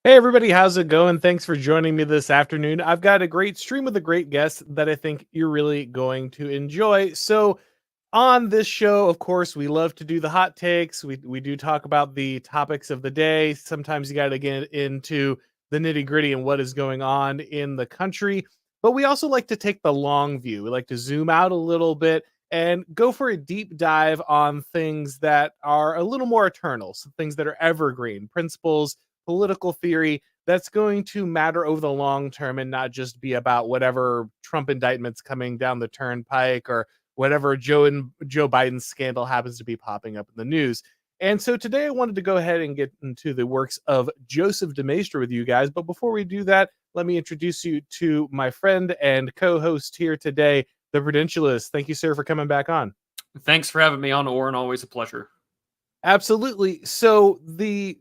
Hey everybody, how's it going? Thanks for joining me this afternoon. I've got a great stream with a great guest that I think you're really going to enjoy. So, on this show, of course, we love to do the hot takes. We do talk about the topics of the day. Sometimes you got to get into the nitty-gritty and what is going on in the country, but we also like to take the long view. We like to zoom out a little bit and go for a deep dive on things that are a little more eternal, some things that are evergreen, principles, political theory that's going to matter over the long term and not just be about whatever Trump indictments coming down the turnpike or whatever Joe Biden scandal happens to be popping up in the news. And so today I wanted to go ahead and get into the works of Joseph de Maistre with you guys. But before we do that, let me introduce you to my friend and co-host here today, the Prudentialist. Thank you, sir, for coming back on. Thanks for having me on, Auron. Always a pleasure. Absolutely. So the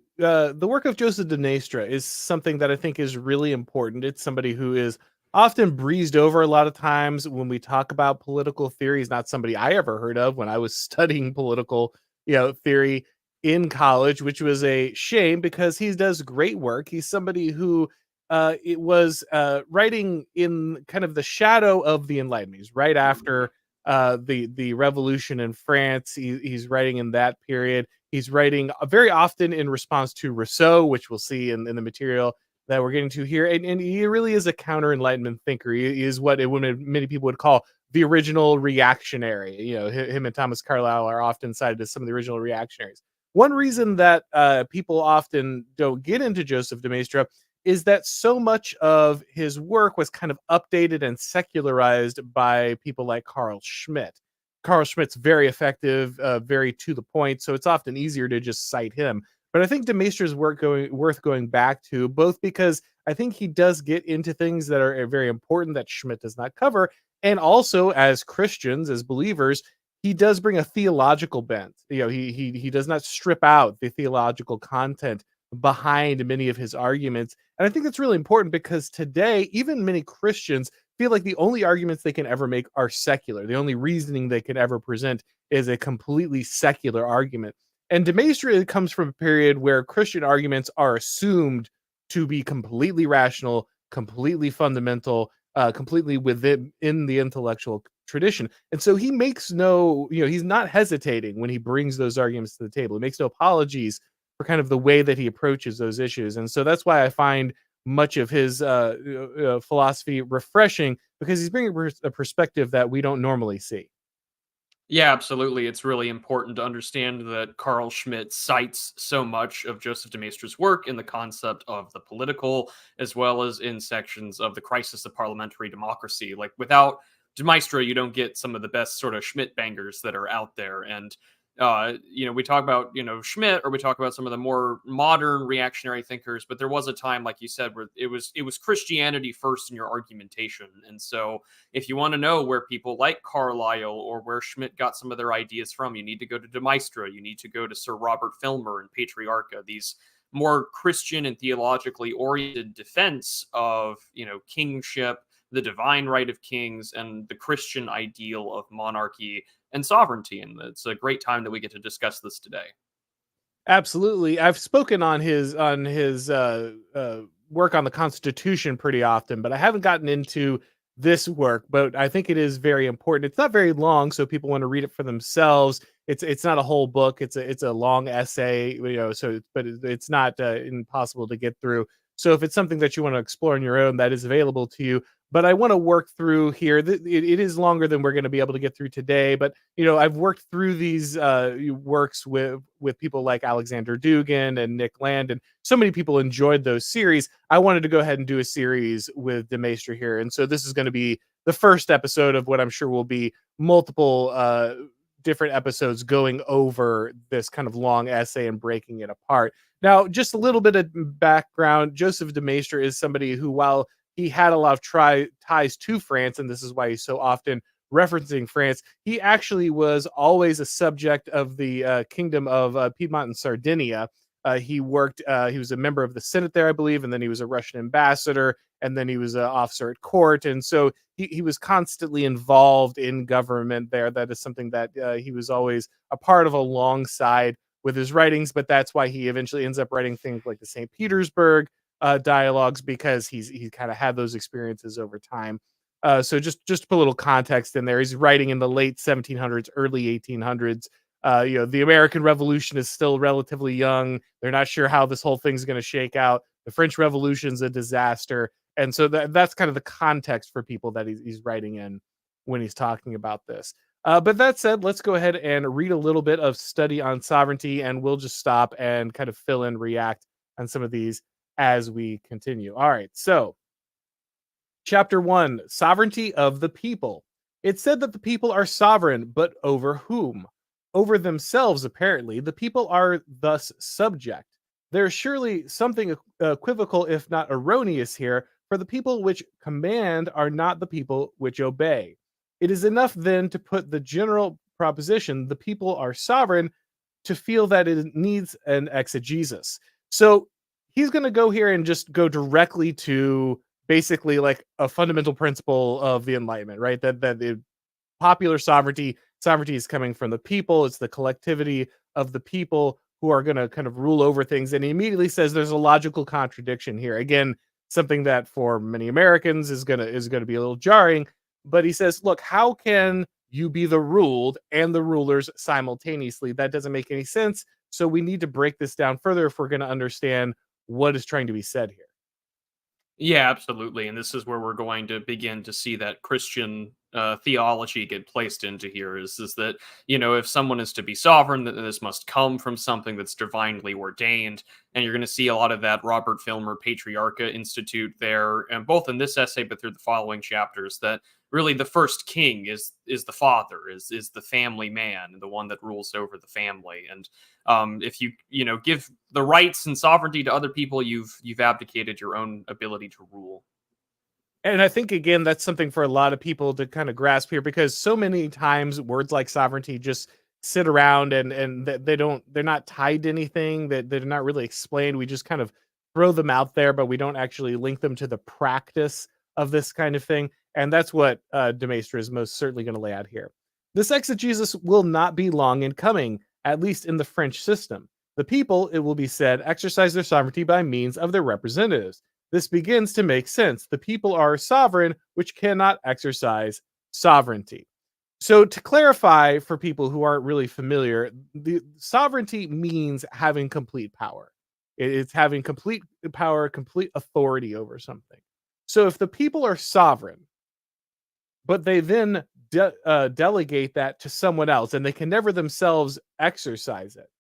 work of Joseph de Maistre is something that I think is really important. It's somebody who is often breezed over a lot of times when we talk about political theory. He's not somebody I ever heard of when I was studying political, theory in college, which was a shame because he does great work. He's somebody who it was writing in kind of the shadow of the Enlightenment. He's right after the revolution in France. He's writing in that period. He's writing very often in response to Rousseau, which we'll see in the material that we're getting to here. And he really is a counter Enlightenment thinker. He is what many people would call the original reactionary. Him and Thomas Carlyle are often cited as some of the original reactionaries. One reason that people often don't get into Joseph de Maistre is that so much of his work was kind of updated and secularized by people like Carl Schmitt. Carl Schmitt's very effective, very to the point, so it's often easier to just cite him. But I think de Maistre's work worth going back to, both because I think he does get into things that are very important that Schmitt does not cover, and also as Christians, as believers, he does bring a theological bent. He does not strip out the theological content behind many of his arguments. And I think that's really important because today, even many Christians feel like the only arguments they can ever make are secular. The only reasoning they can ever present is a completely secular argument. And de Maistre comes from a period where Christian arguments are assumed to be completely rational, completely fundamental, completely within in the intellectual tradition. And so he makes no, he's not hesitating when he brings those arguments to the table. He makes no apologies for kind of the way that he approaches those issues. And so that's why I find much of his philosophy refreshing, because he's bringing a perspective that we don't normally see. Yeah, absolutely. It's really important to understand that Carl Schmitt cites so much of Joseph de Maistre's work in the concept of the political, as well as in sections of the crisis of parliamentary democracy. Like without de Maistre, you don't get some of the best sort of Schmitt bangers that are out there. And we talk about Schmitt, or we talk about some of the more modern reactionary thinkers, but there was a time, like you said, where it was Christianity first in your argumentation. And so if you want to know where people like Carlyle or where Schmitt got some of their ideas from, you need to go to de Maistre. You need to go to Sir Robert Filmer and Patriarcha. These more Christian and theologically oriented defense of kingship, the divine right of kings, and the Christian ideal of monarchy and sovereignty. And it's a great time that we get to discuss this today. Absolutely. I've spoken on his work on the Constitution pretty often, but I haven't gotten into this work. But I think it is very important. It's not very long, so people want to read it for themselves. It's not a whole book. It's a long essay, So, but it's not impossible to get through. So if it's something that you want to explore on your own, that is available to you. But I want to work through here. It is longer than we're going to be able to get through today, but I've worked through these works with people like Alexander Dugin and Nick Land, and so many people enjoyed those series. I wanted to go ahead and do a series with de Maistre here, and so this is going to be the first episode of what I'm sure will be multiple different episodes going over this kind of long essay and breaking it apart. Now, just a little bit of background: Joseph de Maistre is somebody who, while he had a lot of ties to France, and this is why he's so often referencing France, he actually was always a subject of the kingdom of Piedmont and Sardinia. He worked, he was a member of the Senate there, I believe, and then he was a Russian ambassador, and then he was an officer at court. And so he was constantly involved in government there. That is something that he was always a part of alongside with his writings, but that's why he eventually ends up writing things like the St. Petersburg dialogues because he's kind of had those experiences over time. So just to put a little context in there, he's writing in the late 1700s, early 1800s. The American Revolution is still relatively young. They're not sure how this whole thing's going to shake out. The French Revolution's a disaster, and so that's kind of the context for people that he's writing in when he's talking about this. But that said, let's go ahead and read a little bit of study on sovereignty, and we'll just stop and kind of fill in, react on some of these as we continue. All right, so Chapter 1, Sovereignty of the People. It said that the people are sovereign, but over whom? Over themselves, apparently. The people are thus subject. There is surely something equivocal, if not erroneous, here, for the people which command are not the people which obey. It is enough then to put the general proposition, the people are sovereign, to feel that it needs an exegesis. So he's going to go here and just go directly to basically like a fundamental principle of the Enlightenment, right? That the popular sovereignty is coming from the people. It's the collectivity of the people who are going to kind of rule over things. And he immediately says there's a logical contradiction here. Again, something that for many Americans is gonna be a little jarring. But he says, look, how can you be the ruled and the rulers simultaneously? That doesn't make any sense. So we need to break this down further if we're going to understand what is trying to be said here. Yeah, absolutely. And this is where we're going to begin to see that Christian theology get placed into here is that, if someone is to be sovereign, that this must come from something that's divinely ordained. And you're going to see a lot of that Robert Filmer Patriarcha Institute there, and both in this essay, but through the following chapters, that really the first king is the father, is the family man, the one that rules over the family. And if you give the rights and sovereignty to other people, you've abdicated your own ability to rule. And I think again that's something for a lot of people to kind of grasp here because so many times words like sovereignty just sit around and they're not tied to anything, that they're not really explained. We just kind of throw them out there, but we don't actually link them to the practice of this kind of thing. And that's what de Maistre is most certainly going to lay out here. This exegesis will not be long in coming, at least in the French system. The people, it will be said, exercise their sovereignty by means of their representatives. This begins to make sense. The people are sovereign, which cannot exercise sovereignty. So, to clarify for people who aren't really familiar, the sovereignty means having complete power. It's having complete power, complete authority over something. So, if the people are sovereign, but they then delegate that to someone else and they can never themselves exercise it,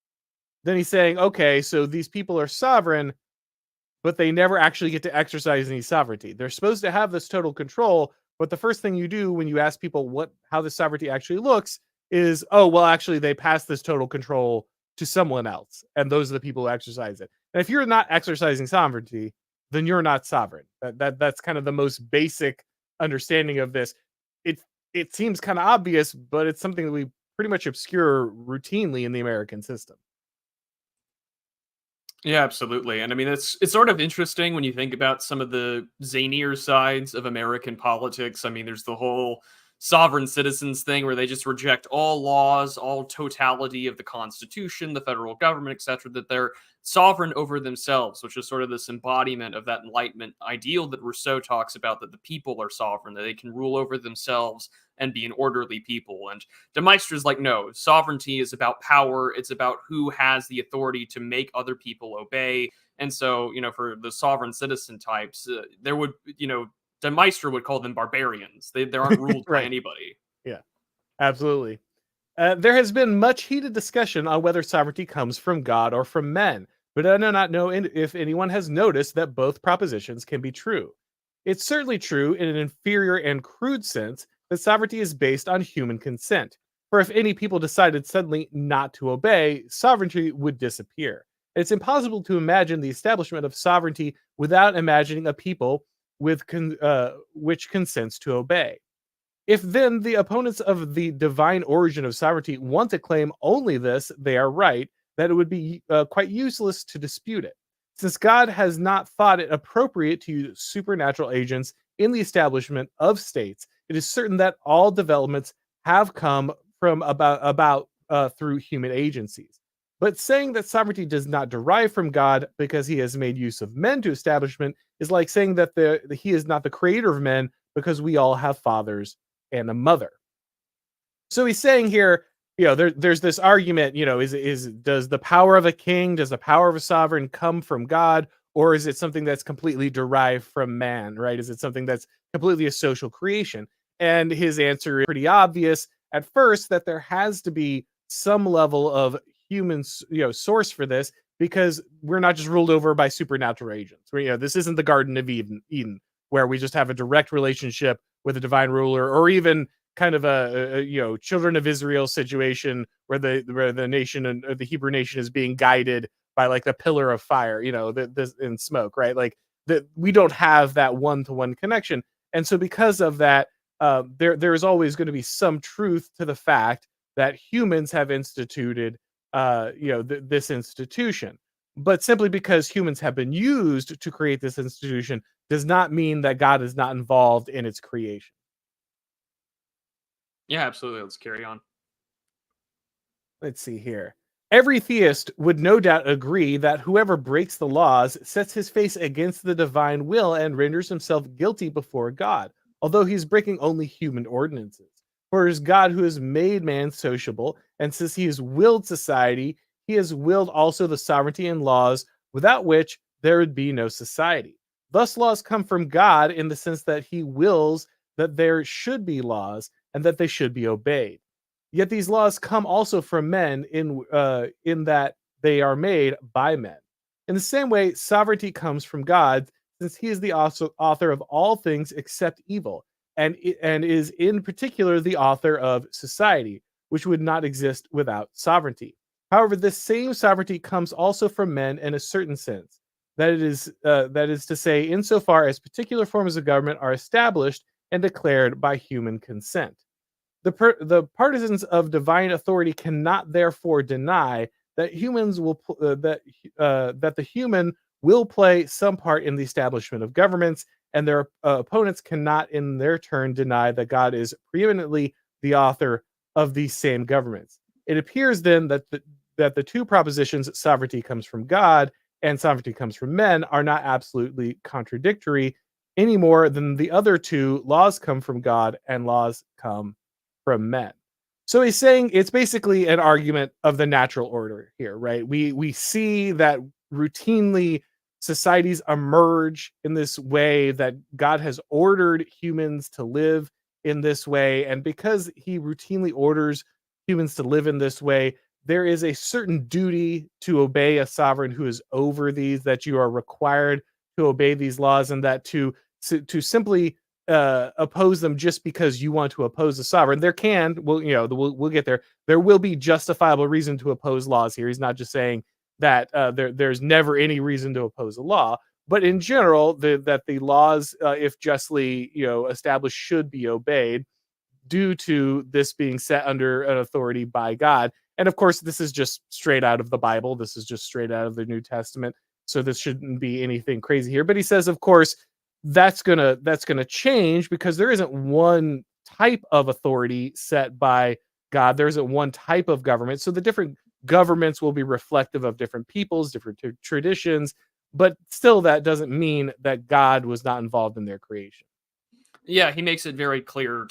then he's saying, okay, so these people are sovereign, but they never actually get to exercise any sovereignty. They're supposed to have this total control, but the first thing you do when you ask people how the sovereignty actually looks is, oh, well, actually they pass this total control to someone else, and those are the people who exercise it. And if you're not exercising sovereignty, then you're not sovereign. That's kind of the most basic understanding of this. It seems kind of obvious, but it's something that we pretty much obscure routinely in the American system. Yeah, absolutely. And I mean, it's sort of interesting when you think about some of the zanier sides of American politics. I mean, there's the whole sovereign citizens thing where they just reject all laws, all totality of the Constitution, the federal government, etc., that they're sovereign over themselves, which is sort of this embodiment of that Enlightenment ideal that Rousseau talks about, that the people are sovereign, that they can rule over themselves and be an orderly people. And de Maistre is like, no, sovereignty is about power. It's about who has the authority to make other people obey. And so, for the sovereign citizen types, there would, de Maistre would call them barbarians. They aren't ruled by Right. anybody. Yeah, absolutely. There has been much heated discussion on whether sovereignty comes from God or from men, but I do not know if anyone has noticed that both propositions can be true. It's certainly true in an inferior and crude sense that sovereignty is based on human consent. For if any people decided suddenly not to obey, sovereignty would disappear. It's impossible to imagine the establishment of sovereignty without imagining a people which consents to obey. If then the opponents of the divine origin of sovereignty want to claim only this, they are right, that it would be quite useless to dispute it. Since God has not thought it appropriate to use supernatural agents in the establishment of states, it is certain that all developments have come from about through human agencies. But saying that sovereignty does not derive from God because he has made use of men to establishment is like saying that he is not the creator of men because we all have fathers and a mother. So he's saying here, there's this argument, is does the power of a king, does the power of a sovereign come from God, or is it something that's completely derived from man, right? Is it something that's completely a social creation? And his answer is pretty obvious at first, that there has to be some level of human, source for this, because we're not just ruled over by supernatural agents. This isn't the Garden of Eden, where we just have a direct relationship with a divine ruler, or even kind of a children of Israel situation where the nation and the Hebrew nation is being guided by like the pillar of fire, this in smoke, right? Like that, we don't have that one-to-one connection. And so because of that, there is always going to be some truth to the fact that humans have instituted this institution. But simply because humans have been used to create this institution does not mean that God is not involved in its creation. Yeah, absolutely. Let's carry on. Let's see here. Every theist would no doubt agree that whoever breaks the laws sets his face against the divine will and renders himself guilty before God, although he's breaking only human ordinances. For it is God who has made man sociable, and since he has willed society, he has willed also the sovereignty and laws, without which there would be no society. Thus, laws come from God in the sense that he wills that there should be laws and that they should be obeyed. Yet these laws come also from men in that they are made by men. In the same way, sovereignty comes from God, since he is the author of all things except evil, and is in particular the author of society, which would not exist without sovereignty. However, this same sovereignty comes also from men in a certain sense. That is to say, insofar as particular forms of government are established and declared by human consent. The partisans of divine authority cannot therefore deny that that the human will play some part in the establishment of governments, and their opponents cannot in their turn deny that God is preeminently the author of these same governments. It appears then that the two propositions, sovereignty comes from God and sovereignty comes from men, are not absolutely contradictory any more than the other two, laws come from God and laws come from men. So he's saying it's basically an argument of the natural order here, right? We see that routinely societies emerge in this way, that God has ordered humans to live in this way, and because he routinely orders humans to live in this way, there is a certain duty to obey a sovereign who is over these, that you are required to obey these laws, and that to simply oppose them just because you want to oppose the sovereign. We'll get there. There will be justifiable reason to oppose laws here. He's not just saying that there's never any reason to oppose a law, but in general, that the laws, if justly established, should be obeyed due to this being set under an authority by God. And of course, this is just straight out of the Bible. This is just straight out of the New Testament. So this shouldn't be anything crazy here. But he says, of course, that's gonna change, because there isn't one type of authority set by God. There isn't one type of government. So the different governments will be reflective of different peoples, different traditions, but still that doesn't mean that God was not involved in their creation. Yeah, he makes it very clear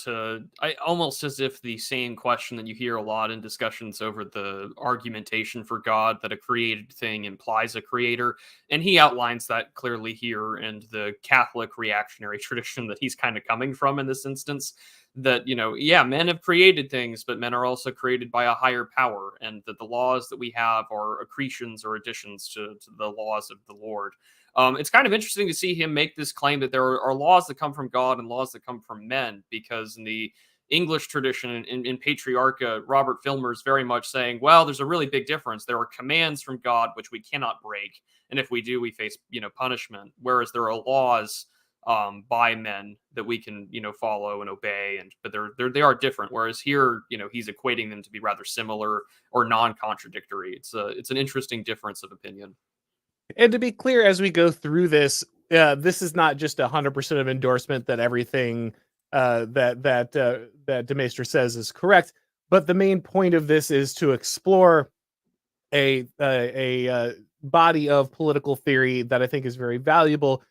almost as if the same question that you hear a lot in discussions over the argumentation for God, that a created thing implies a creator. And he outlines that clearly here, and the Catholic reactionary tradition that he's kind of coming from in this instance. That, yeah, men have created things, but men are also created by a higher power, and that the laws that we have are accretions or additions to the laws of the Lord. It's kind of interesting to see him make this claim that there are laws that come from God and laws that come from men, because in the English tradition, in Patriarcha, Robert Filmer is very much saying, well, there's a really big difference. There are commands from God which we cannot break, and if we do, we face punishment. Whereas there are laws by men that we can follow and obey, but they are different. Whereas here, he's equating them to be rather similar or non-contradictory. It's an interesting difference of opinion. And to be clear, as we go through this, this is not just 100% of endorsement that everything that De Maistre says is correct, but the main point of this is to explore a body of political theory that I think is very valuable,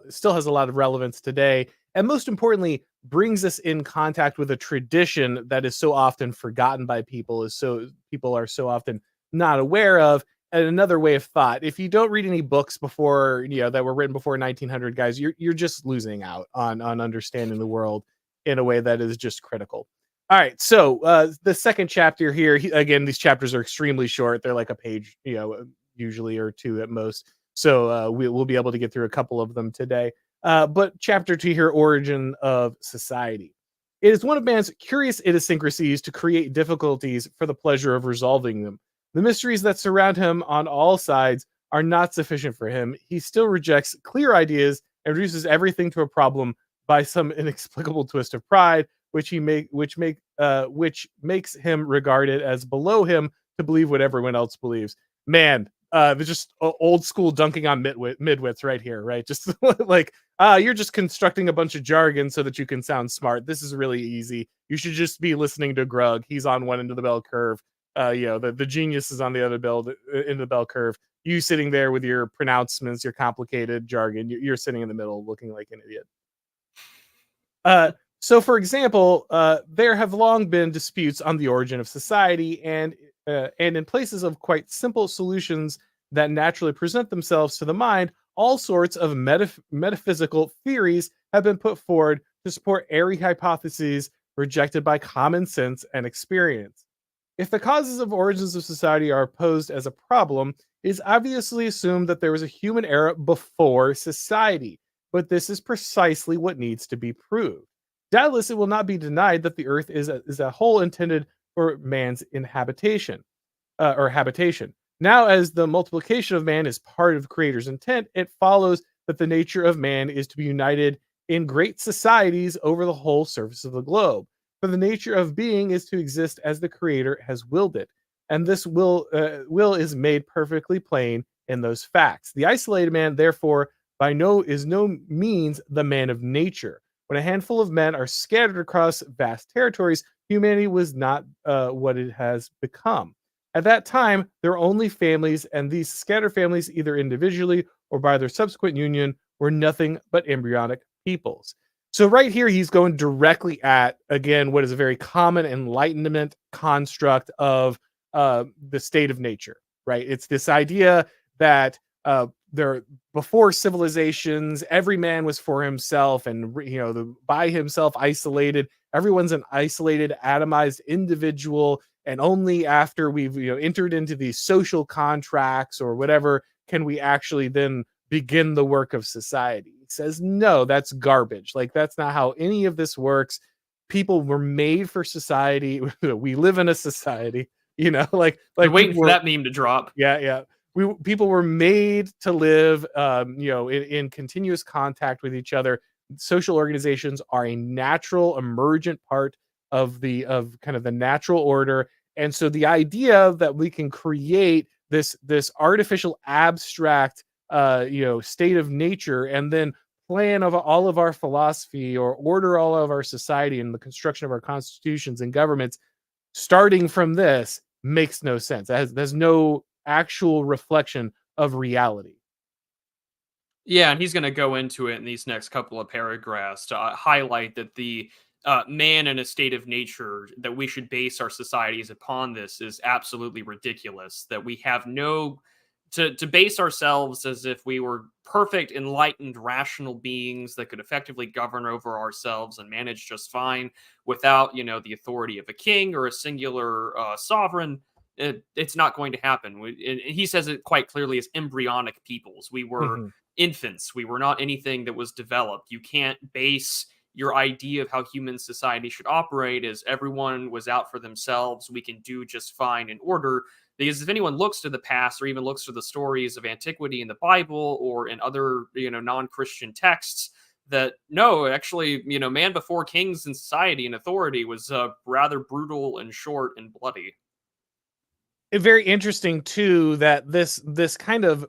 still has a lot of relevance today, and most importantly, brings us in contact with a tradition that is so often forgotten by people, is so people are so often not aware of, and another way of thought. If you don't read any books before, that were written before 1900, guys, you're just losing out on understanding the world in a way that is just critical. All right, so the second chapter here, again, these chapters are extremely short. They're like a page, usually, or two at most. So we'll be able to get through a couple of them today. But chapter 2 here, origin of society. It is one of man's curious idiosyncrasies to create difficulties for the pleasure of resolving them. The mysteries that surround him on all sides are not sufficient for him. He still rejects clear ideas and reduces everything to a problem by some inexplicable twist of pride, which makes him regarded as below him to believe what everyone else believes. Man, there's just old school dunking on midwits right here, right? Just like, you're just constructing a bunch of jargon so that you can sound smart. This is really easy. You should just be listening to Grug. He's on one end of the bell curve. The genius is on the other end of the bell curve. You sitting there with your pronouncements, your complicated jargon. You're sitting in the middle, looking like an idiot. So, for example, there have long been disputes on the origin of society, and in places of quite simple solutions that naturally present themselves to the mind, all sorts of metaphysical theories have been put forward to support airy hypotheses rejected by common sense and experience. If the causes of origins of society are posed as a problem, it is obviously assumed that there was a human era before society, but this is precisely what needs to be proved. Doubtless, it will not be denied that the earth is a whole intended for man's inhabitation or habitation. Now, as the multiplication of man is part of the Creator's intent, it follows that the nature of man is to be united in great societies over the whole surface of the globe. For the nature of being is to exist as the Creator has willed it, and this will is made perfectly plain in those facts. The isolated man, therefore, is no means the man of nature. When a handful of men are scattered across vast territories, humanity was not what it has become. At that time, there were only families, and these scattered families, either individually or by their subsequent union, were nothing but embryonic peoples. So right here, he's going directly at, again, what is a very common Enlightenment construct of the state of nature, right? It's this idea that there before civilizations, every man was for himself, and by himself, isolated. Everyone's an isolated, atomized individual, and only after we've entered into these social contracts or whatever can we actually then begin the work of society. He says, no, that's garbage. Like, that's not how any of this works. People were made for society. We live in a society, like waiting for that meme to drop. Yeah. People were made to live, in continuous contact with each other. Social organizations are a natural, emergent part of kind of the natural order. And so the idea that we can create this artificial, abstract, state of nature, and then plan of all of our philosophy or order all of our society and the construction of our constitutions and governments, starting from this, makes no sense. There's no actual reflection of reality. Yeah, and he's going to go into it in these next couple of paragraphs to highlight that the man in a state of nature, that we should base our societies upon this, is absolutely ridiculous. That we have to base ourselves as if we were perfect, enlightened, rational beings that could effectively govern over ourselves and manage just fine without, the authority of a king or a singular sovereign. It's not going to happen. And he says it quite clearly as embryonic peoples. We were infants. We were not anything that was developed. You can't base your idea of how human society should operate as everyone was out for themselves. We can do just fine in order. Because if anyone looks to the past or even looks to the stories of antiquity in the Bible or in other, non-Christian texts, that no, actually, man before kings and society and authority was rather brutal and short and bloody. Very interesting too that this kind of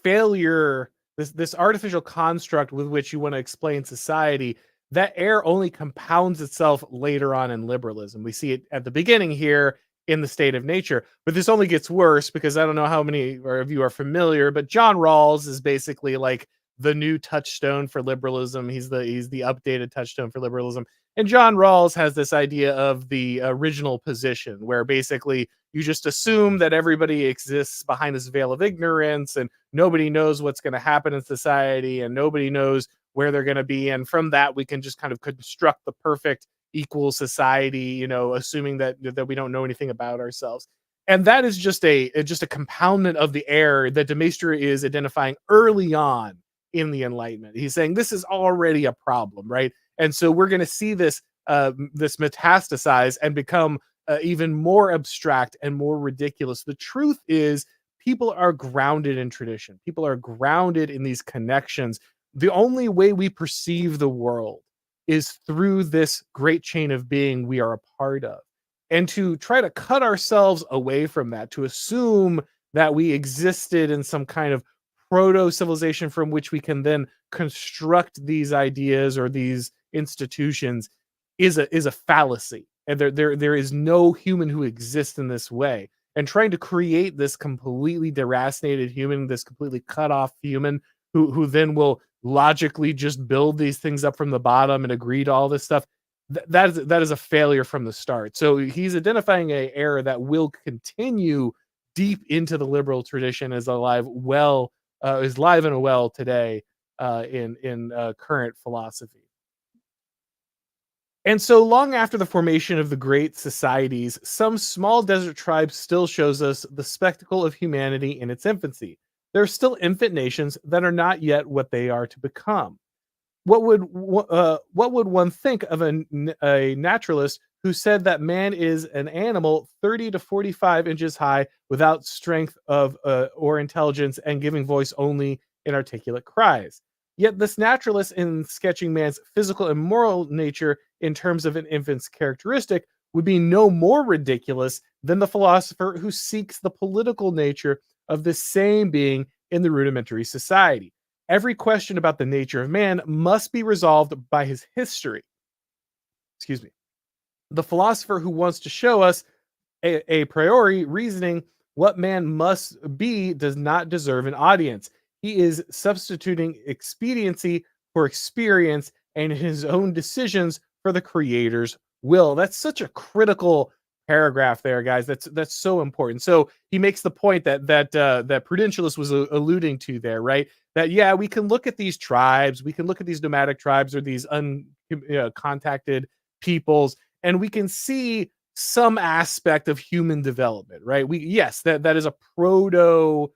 failure, this artificial construct with which you want to explain society, that error only compounds itself later on in liberalism. We see it at the beginning here in the state of nature. But this only gets worse because I don't know how many of you are familiar, but John Rawls is basically like the new touchstone for liberalism. He's the updated touchstone for liberalism. And John Rawls has this idea of the original position, where basically you just assume that everybody exists behind this veil of ignorance and nobody knows what's going to happen in society and nobody knows where they're going to be. And from that, we can just kind of construct the perfect equal society, assuming that we don't know anything about ourselves. And that is just a compoundment of the error that de Maistre is identifying early on in the Enlightenment. He's saying this is already a problem, right? And so we're going to see this metastasize and become even more abstract and more ridiculous. The truth is, people are grounded in tradition. People are grounded in these connections. The only way we perceive the world is through this great chain of being we are a part of. And to try to cut ourselves away from that, to assume that we existed in some kind of proto-civilization from which we can then construct these ideas or these institutions is a fallacy. And there is no human who exists in this way. And trying to create this completely deracinated human, this completely cut off human who then will logically just build these things up from the bottom and agree to all this stuff, that is a failure from the start. So he's identifying an error that will continue deep into the liberal tradition, is live and well today in current philosophy. And so long after the formation of the great societies, some small desert tribes still shows us the spectacle of humanity in its infancy. There are still infant nations that are not yet what they are to become. What would one think of a naturalist who said that man is an animal 30 to 45 inches high without strength or intelligence and giving voice only in articulate cries? Yet this naturalist, in sketching man's physical and moral nature in terms of an infant's characteristic, would be no more ridiculous than the philosopher who seeks the political nature of the same being in the rudimentary society. Every question about the nature of man must be resolved by his history. Excuse me. The philosopher who wants to show us a priori reasoning what man must be does not deserve an audience. He is substituting expediency for experience and his own decisions for the creator's will. That's such a critical paragraph there, guys. That's so important. So he makes the point that Prudentialist was alluding to there, right? That yeah, we can look at these tribes, we can look at these nomadic tribes or these uncontacted peoples, and we can see some aspect of human development, right? That is a proto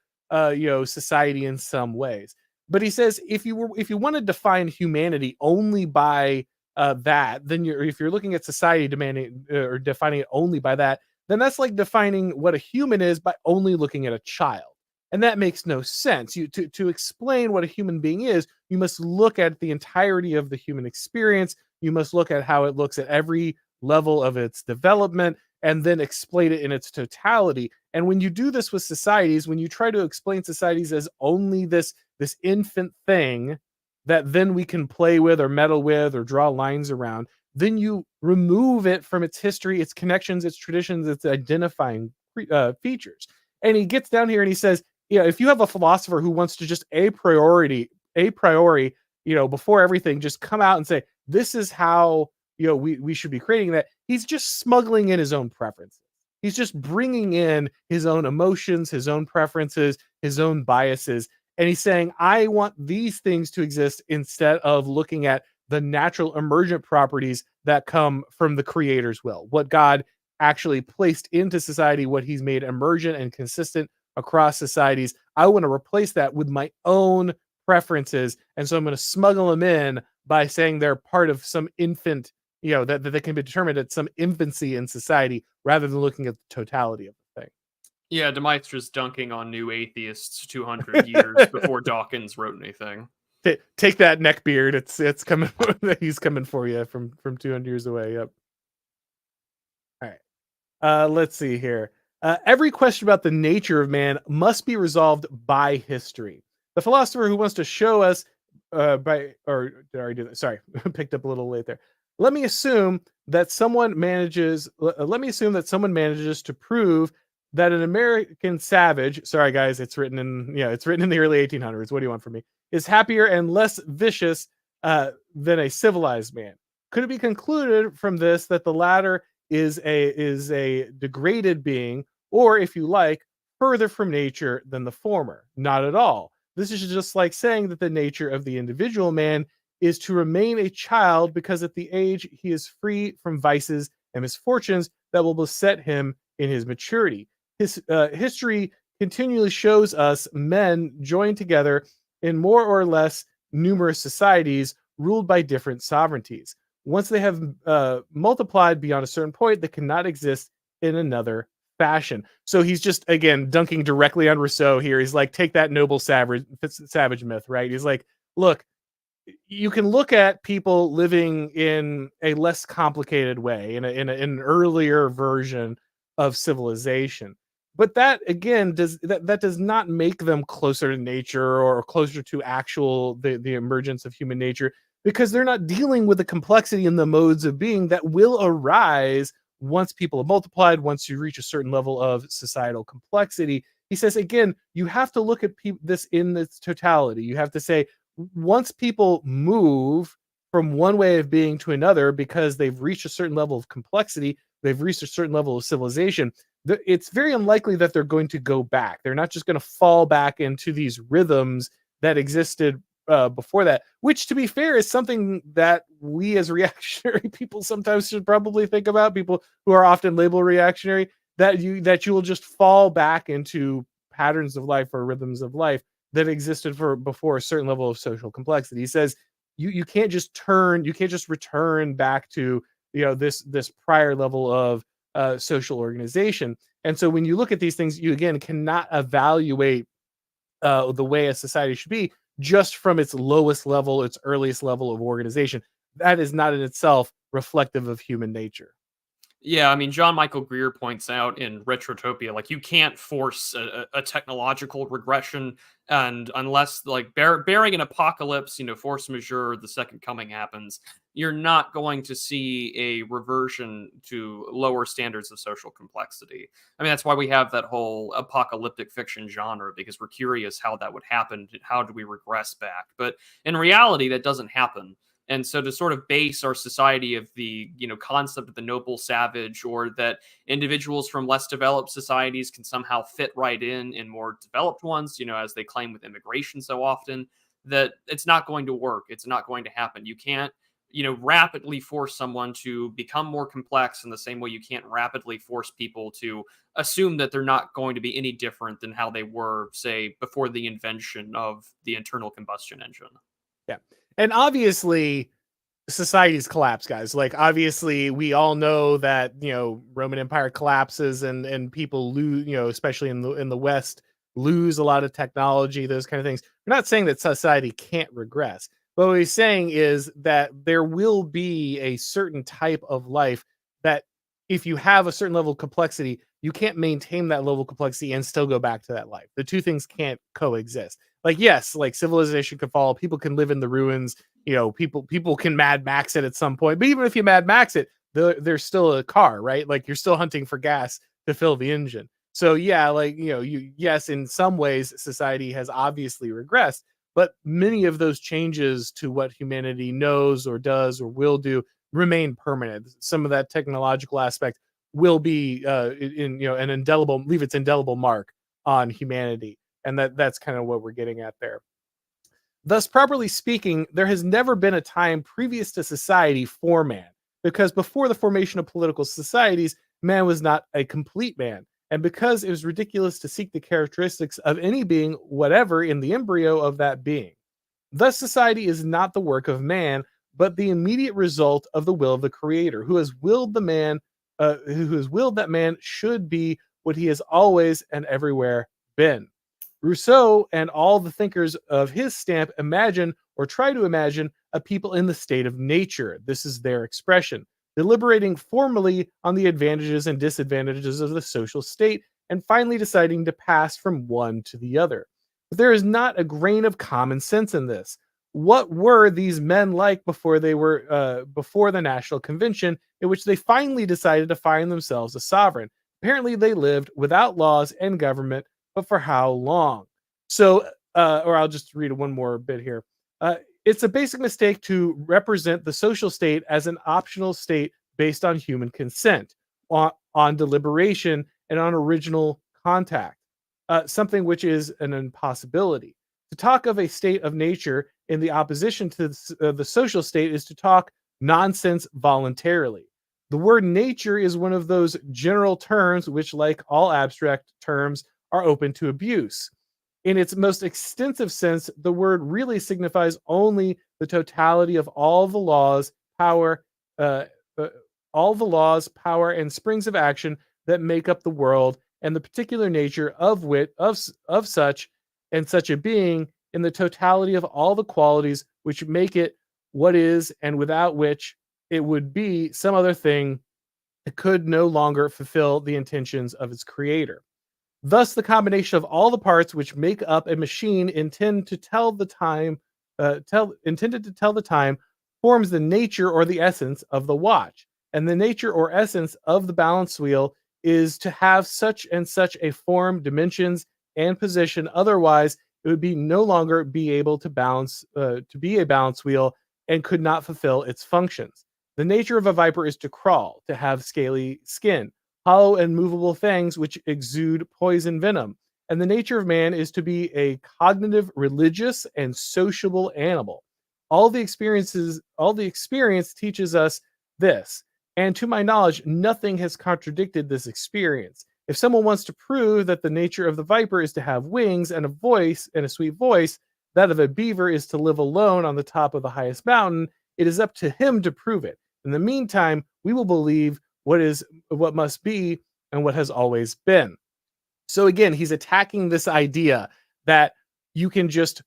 society in some ways. But he says if you want to define humanity only by that, then if you're looking at society demanding or defining it only by that, then that's like defining what a human is by only looking at a child. And that makes no sense. To explain what a human being is, you must look at the entirety of the human experience. You must look at how it looks at every level of its development and then explain it in its totality. And when you do this with societies, when you try to explain societies as only this infant thing that then we can play with or meddle with or draw lines around, then you remove it from its history, its connections, its traditions, its identifying features. And he gets down here and he says, if you have a philosopher who wants to just a priori, before everything, just come out and say, this is how, we should be creating that, he's just smuggling in his own preferences. He's just bringing in his own emotions, his own preferences, his own biases. And he's saying, I want these things to exist instead of looking at the natural emergent properties that come from the creator's will, what God actually placed into society, what he's made emergent and consistent across societies. I want to replace that with my own preferences. And so I'm going to smuggle them in by saying they're part of some infant, that they can be determined at some infancy in society rather than looking at the totality of the thing. Yeah, de Maistre's dunking on new atheists 200 years before Dawkins wrote anything. Take that, neckbeard. It's coming. He's coming for you from 200 years away. Yep. All right. Let's see here. Every question about the nature of man must be resolved by history. The philosopher who wants to show us did I already do that? Sorry, picked up a little late there. Let me assume that someone manages. Let me assume that someone manages to prove that an American savage. Sorry, guys, it's written in it's written in the early 1800s. What do you want from me? Is happier and less vicious than a civilized man. Could it be concluded from this that the latter is a degraded being, or if you like, further from nature than the former? Not at all. This is just like saying that the nature of the individual man is to remain a child because at the age he is free from vices and misfortunes that will beset him in his maturity. His history continually shows us men joined together in more or less numerous societies ruled by different sovereignties. Once they have multiplied beyond a certain point, they cannot exist in another fashion. So he's just again dunking directly on Rousseau here. He's like, take that noble savage myth, right? He's like, look, you can look at people living in a less complicated way, in an earlier version of civilization, but that again that does not make them closer to nature or closer to actual the emergence of human nature, because they're not dealing with the complexity and the modes of being that will arise once people have multiplied, once you reach a certain level of societal complexity. He says again, you have to look at this in its totality. You have to say, once people move from one way of being to another because they've reached a certain level of complexity, they've reached a certain level of civilization, it's very unlikely that they're going to go back. They're not just going to fall back into these rhythms that existed before that, which, to be fair, is something that we as reactionary people sometimes should probably think about. People who are often labeled reactionary, that you will just fall back into patterns of life or rhythms of life that existed for before a certain level of social complexity. He says you can't just return back to this prior level of social organization. And so when you look at these things, you again cannot evaluate the way a society should be just from its lowest level, its earliest level of organization. That is not in itself reflective of human nature. Yeah, I mean, John Michael Greer points out in Retrotopia, like, you can't force a technological regression, and unless, like, bearing an apocalypse, force majeure, the second coming happens, you're not going to see a reversion to lower standards of social complexity. I mean, that's why we have that whole apocalyptic fiction genre, because we're curious how that would happen. How do we regress back? But in reality, that doesn't happen. And so to sort of base our society of the, concept of the noble savage, or that individuals from less developed societies can somehow fit right in more developed ones, as they claim with immigration so often, that it's not going to work. It's not going to happen. You can't, rapidly force someone to become more complex in the same way you can't rapidly force people to assume that they're not going to be any different than how they were, say, before the invention of the internal combustion engine. Yeah. And obviously societies collapse, guys. Like, obviously we all know that, Roman Empire collapses and people lose, especially in the West, lose a lot of technology, those kind of things. We're not saying that society can't regress. But what he's saying is that there will be a certain type of life that, if you have a certain level of complexity, you can't maintain that level of complexity and still go back to that life. The two things can't coexist. Like, yes, like civilization could fall, people can live in the ruins, people can Mad Max it at some point. But even if you Mad Max it, there's still a car, right? Like, you're still hunting for gas to fill the engine. So yeah, like, yes, in some ways society has obviously regressed, but many of those changes to what humanity knows or does or will do remain permanent. Some of that technological aspect will be an indelible, leave its indelible mark on humanity. And that's kind of what we're getting at there. Thus, properly speaking, there has never been a time previous to society for man, because before the formation of political societies, man was not a complete man. And because it was ridiculous to seek the characteristics of any being whatever in the embryo of that being. Thus, society is not the work of man, but the immediate result of the will of the Creator, who has willed that man should be what he has always and everywhere been. Rousseau and all the thinkers of his stamp imagine, or try to imagine, a people in the state of nature. This is their expression, deliberating formally on the advantages and disadvantages of the social state, and finally deciding to pass from one to the other. But there is not a grain of common sense in this. what were these men like before before the National Convention, in which they finally decided to find themselves a sovereign. Apparently, they lived without laws and government, but for how long? So, or I'll just read one more bit here. Uh, it's a basic mistake to represent the social state as an optional state based on human consent, on deliberation, and on original contact, something which is an impossibility. To talk of a state of nature in the opposition to the social state is to talk nonsense voluntarily. The word nature is one of those general terms which, like all abstract terms, are open to abuse. In its most extensive sense, the word really signifies only the totality of power, uh, uh, all the laws, power, and springs of action that make up the world, and the particular nature of such and such a being in the totality of all the qualities which make it what is, and without which it would be some other thing that could no longer fulfill the intentions of its creator. Thus, the combination of all the parts which make up a machine intended to tell the time forms the nature or the essence of the watch. And the nature or essence of the balance wheel is to have such and such a form, dimensions, and position. Otherwise, it would be no longer be able to be a balance wheel, and could not fulfill its functions. The nature of a viper is to crawl, to have scaly skin, hollow and movable fangs which exude poison venom. And the nature of man is to be a cognitive, religious, and sociable animal. All the experience teaches us this. And to my knowledge, nothing has contradicted this experience. If someone wants to prove that the nature of the viper is to have wings and a voice and a sweet voice, that of a beaver is to live alone on the top of the highest mountain, it is up to him to prove it. In the meantime, we will believe what must be and what has always been. So again, he's attacking this idea that you can just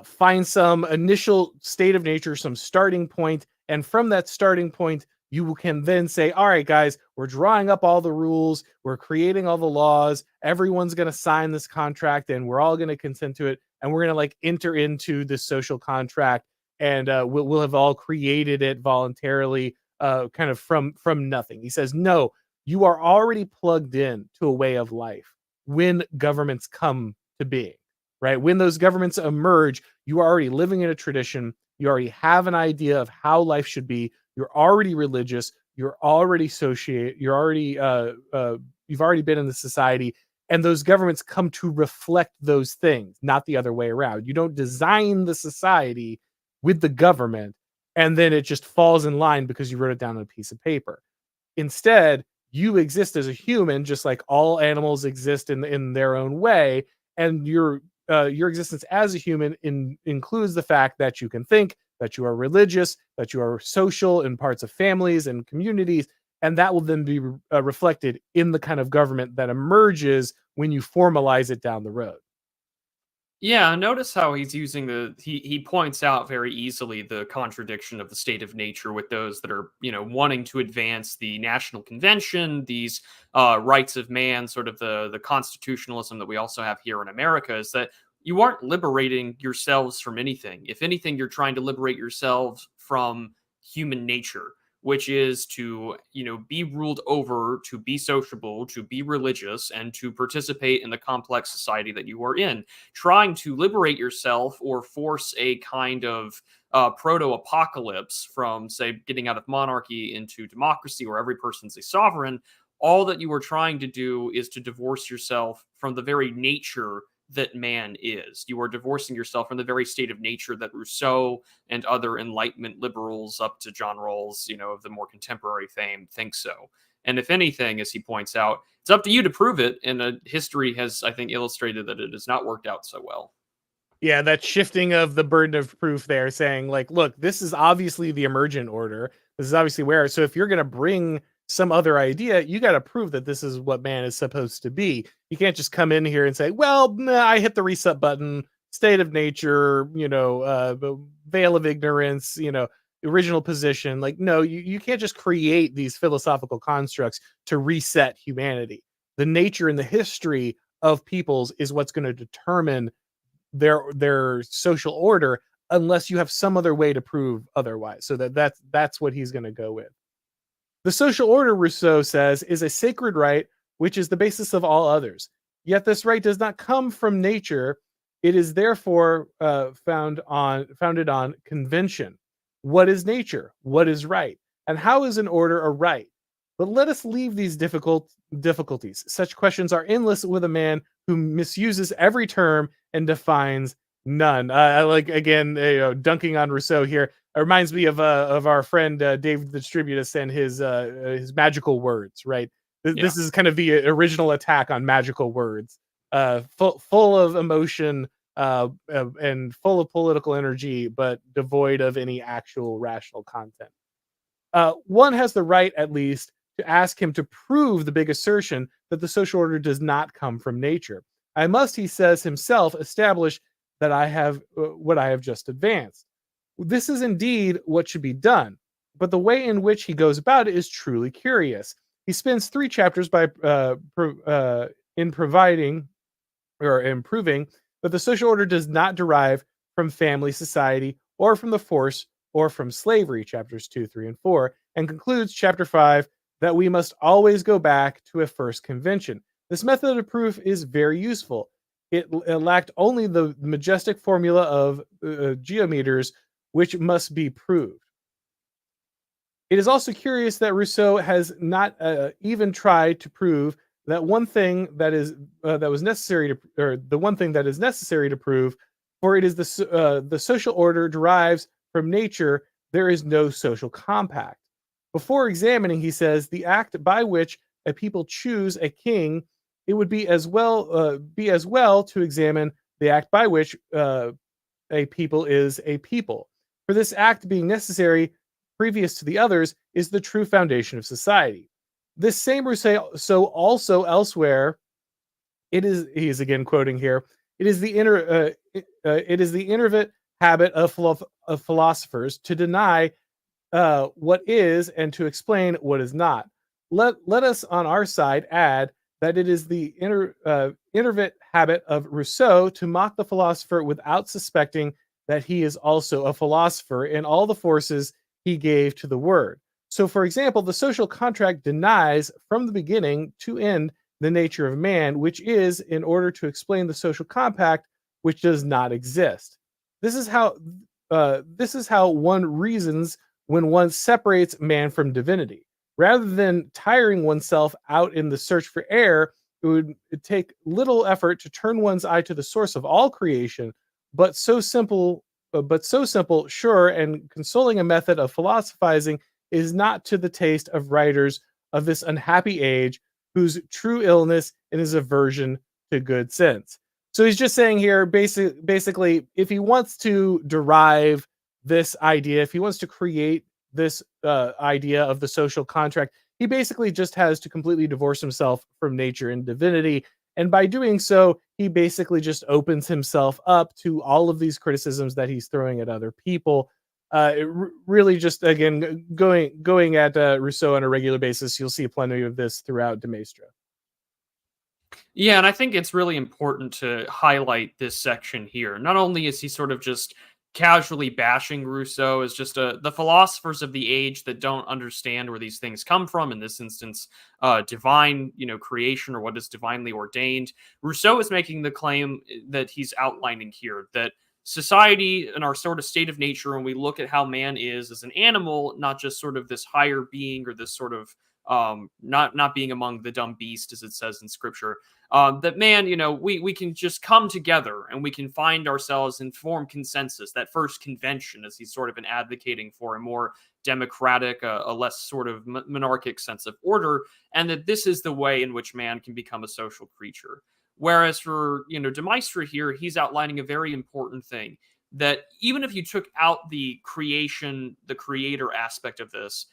find some initial state of nature, some starting point, and from that starting point, you can then say, all right, guys, we're drawing up all the rules, we're creating all the laws, everyone's going to sign this contract, and we're all going to consent to it, and we're going to like enter into this social contract, and we'll have all created it voluntarily, kind of from nothing. He says, no, you are already plugged in to a way of life when governments come to being, right? When those governments emerge, you are already living in a tradition. You already have an idea of how life should be. You're already religious. You're already you've already been in the society, and those governments come to reflect those things, not the other way around. You don't design the society with the government, and then it just falls in line because you wrote it down on a piece of paper. Instead, you exist as a human, just like all animals exist in their own way, and your existence as a human includes the fact that you can think, that you are religious, that you are social in parts of families and communities, and that will then be reflected in the kind of government that emerges when you formalize it down the road. Yeah, notice how he's using he points out very easily the contradiction of the state of nature with those that are, wanting to advance the national convention, these rights of man, sort of the constitutionalism that we also have here in America, is that you aren't liberating yourselves from anything. If anything, you're trying to liberate yourselves from human nature, which is to, be ruled over, to be sociable, to be religious, and to participate in the complex society that you are in. Trying to liberate yourself or force a kind of proto-apocalypse from, say, getting out of monarchy into democracy where every person's a sovereign, all that you are trying to do is to divorce yourself from the very nature that man is. You are divorcing yourself from the very state of nature that Rousseau and other Enlightenment liberals, up to John Rawls, of the more contemporary fame, think so. And if anything, as he points out, it's up to you to prove it. And history has, I think, illustrated that it has not worked out so well. Yeah, that shifting of the burden of proof there, saying like, look, this is obviously the emergent order. This is obviously where. So if you're going to bring some other idea, you got to prove that this is what man is supposed to be. You can't just come in here and say, well, nah, I hit the reset button, state of nature, veil of ignorance, original position. Like, no, you can't just create these philosophical constructs to reset humanity. The nature and the history of peoples is what's going to determine their social order, unless you have some other way to prove otherwise. So that's what he's going to go with. The social order, Rousseau says, is a sacred right which is the basis of all others. Yet this right does not come from nature. It is therefore founded on convention. What is nature? What is right? And how is an order a right? But let us leave these difficulties. Such questions are endless with a man who misuses every term and defines none. I like, again, dunking on Rousseau here. It reminds me of our friend Dave the Distributist and his magical words. Right, Yeah. this is kind of the original attack on magical words, full of emotion, and full of political energy, but devoid of any actual rational content. One has the right, at least, to ask him to prove the big assertion that the social order does not come from nature. I must, he says himself, establish that I have what I have just advanced. This is indeed what should be done, but the way in which he goes about it is truly curious. He spends 3 chapters in providing or improving that the social order does not derive from family society or from the force or from slavery, chapters 2, 3, and 4, and concludes chapter 5 that we must always go back to a first convention. This method of proof is very useful. It lacked only the majestic formula of geometers, which must be proved. It is also curious that Rousseau has not even tried to prove that one thing that was necessary to, or the one thing that is necessary to prove, for it is the social order derives from nature. There is no social compact. Before examining, he says, the act by which a people choose a king, it would be as well to examine the act by which a people is a people. For this act being necessary previous to the others is the true foundation of society. This same Rousseau also elsewhere, it is, he is again quoting here, it is the innervate habit of philosophers to deny what is and to explain what is not. Let us on our side add that it is the innervate habit of Rousseau to mock the philosopher without suspecting that he is also a philosopher in all the forces he gave to the word. So, for example, the social contract denies from the beginning to end the nature of man, which is in order to explain the social compact, which does not exist. This is how one reasons when one separates man from divinity. Rather than tiring oneself out in the search for air, it would take little effort to turn one's eye to the source of all creation, but so simple, sure, and consoling a method of philosophizing is not to the taste of writers of this unhappy age, whose true illness is aversion to good sense. So he's just saying here, basically, if he wants to derive this idea, if he wants to create this idea of the social contract, he basically just has to completely divorce himself from nature and divinity. And by doing so, he basically just opens himself up to all of these criticisms that he's throwing at other people. Really just, again, going at Rousseau on a regular basis. You'll see plenty of this throughout de Maistre. Yeah, and I think it's really important to highlight this section here. Not only is he sort of just casually bashing Rousseau as just the philosophers of the age that don't understand where these things come from, in this instance, divine, creation or what is divinely ordained. Rousseau is making the claim that he's outlining here, that society and our sort of state of nature, when we look at how man is as an animal, not just sort of this higher being or this sort of not being among the dumb beast, as it says in scripture, that man, we can just come together and we can find ourselves and form consensus, that first convention, as he's sort of been advocating for a more democratic, a less sort of monarchic sense of order, and that this is the way in which man can become a social creature. Whereas for, de Maistre here, he's outlining a very important thing, that even if you took out the creation, the creator aspect of this,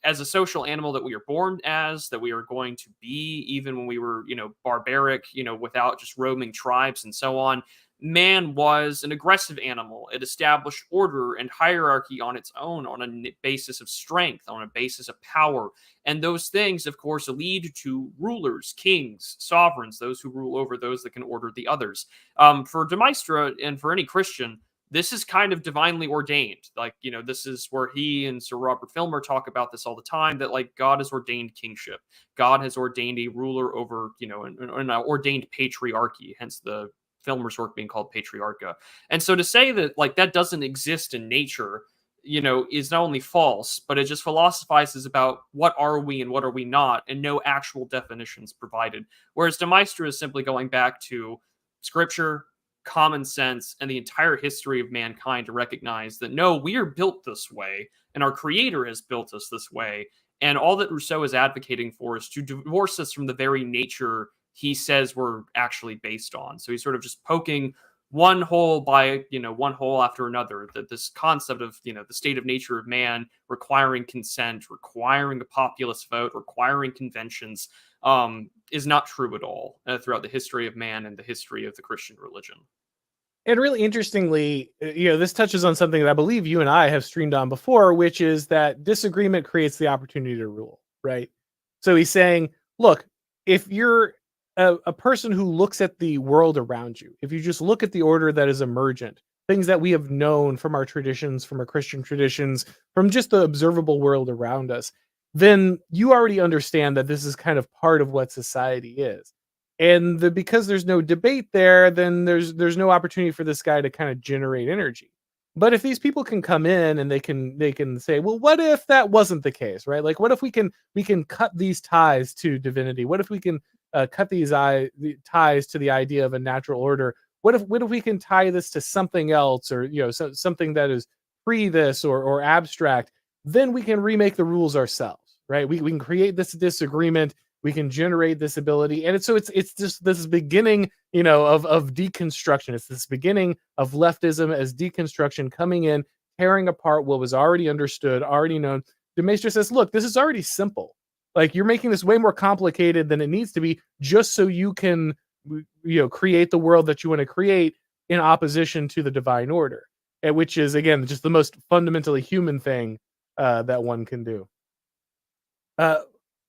as a social animal that we are born as, that we are going to be, even when we were, barbaric, without just roaming tribes and so on, man was an aggressive animal. It established order and hierarchy on its own, on a basis of strength, on a basis of power. And those things, of course, lead to rulers, kings, sovereigns, those who rule over those that can order the others. For de Maistre and for any Christian, this is kind of divinely ordained. Like, this is where he and Sir Robert Filmer talk about this all the time, that like God has ordained kingship. God has ordained a ruler over, an ordained patriarchy, hence the Filmer's work being called Patriarcha. And so to say that like that doesn't exist in nature, is not only false, but it just philosophizes about what are we and what are we not, and no actual definitions provided. Whereas de Maistre is simply going back to scripture, common sense, and the entire history of mankind to recognize that no, we are built this way, and our creator has built us this way. And all that Rousseau is advocating for is to divorce us from the very nature he says we're actually based on. So he's sort of just poking one hole by one hole after another, that this concept of the state of nature of man requiring consent, requiring a populist vote, requiring conventions, is not true at all throughout the history of man and the history of the Christian religion. And really interestingly, this touches on something that I believe you and I have streamed on before, which is that disagreement creates the opportunity to rule, right? So he's saying, look, if you're a person who looks at the world around you, if you just look at the order that is emergent, things that we have known from our traditions, from our Christian traditions, from just the observable world around us, then you already understand that this is kind of part of what society is. And because there's no debate there, then there's no opportunity for this guy to kind of generate energy. But if these people can come in and they can say, well, what if that wasn't the case, right? Like, what if we can cut these ties to divinity? What if we can cut these ties to the idea of a natural order? What if we can tie this to something else, or something that is pre this or abstract? Then we can remake the rules ourselves, right? We can create this disagreement. We can generate this ability, and it's just this beginning, of deconstruction. It's this beginning of leftism as deconstruction coming in, tearing apart what was already understood, already known. De Maistre says, look, this is already simple. Like, you're making this way more complicated than it needs to be, just so you can, create the world that you want to create in opposition to the divine order, and which is, again, just the most fundamentally human thing that one can do.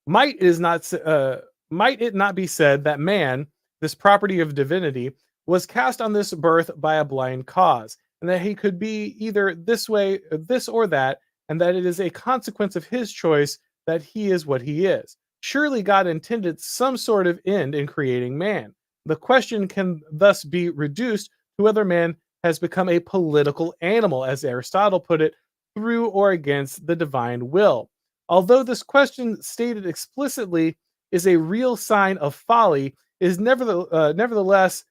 Might it not be said that man, this property of divinity, was cast on this birth by a blind cause, and that he could be either this way, this or that, and that it is a consequence of his choice that he is what he is? Surely God intended some sort of end in creating man. The question can thus be reduced to whether man has become a political animal, as Aristotle put it, through or against the divine will. Although this question, stated explicitly, is a real sign of folly, is nevertheless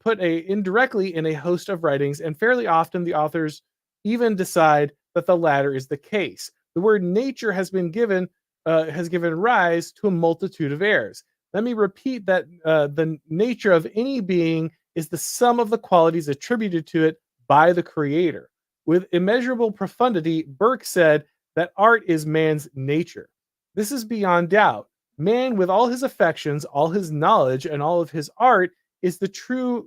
put indirectly in a host of writings, and fairly often the authors even decide that the latter is the case. The word nature has given rise to a multitude of errors. Let me repeat that the nature of any being is the sum of the qualities attributed to it by the Creator. With immeasurable profundity, Burke said that art is man's nature. This is beyond doubt. Man, with all his affections, all his knowledge, and all of his art, is the true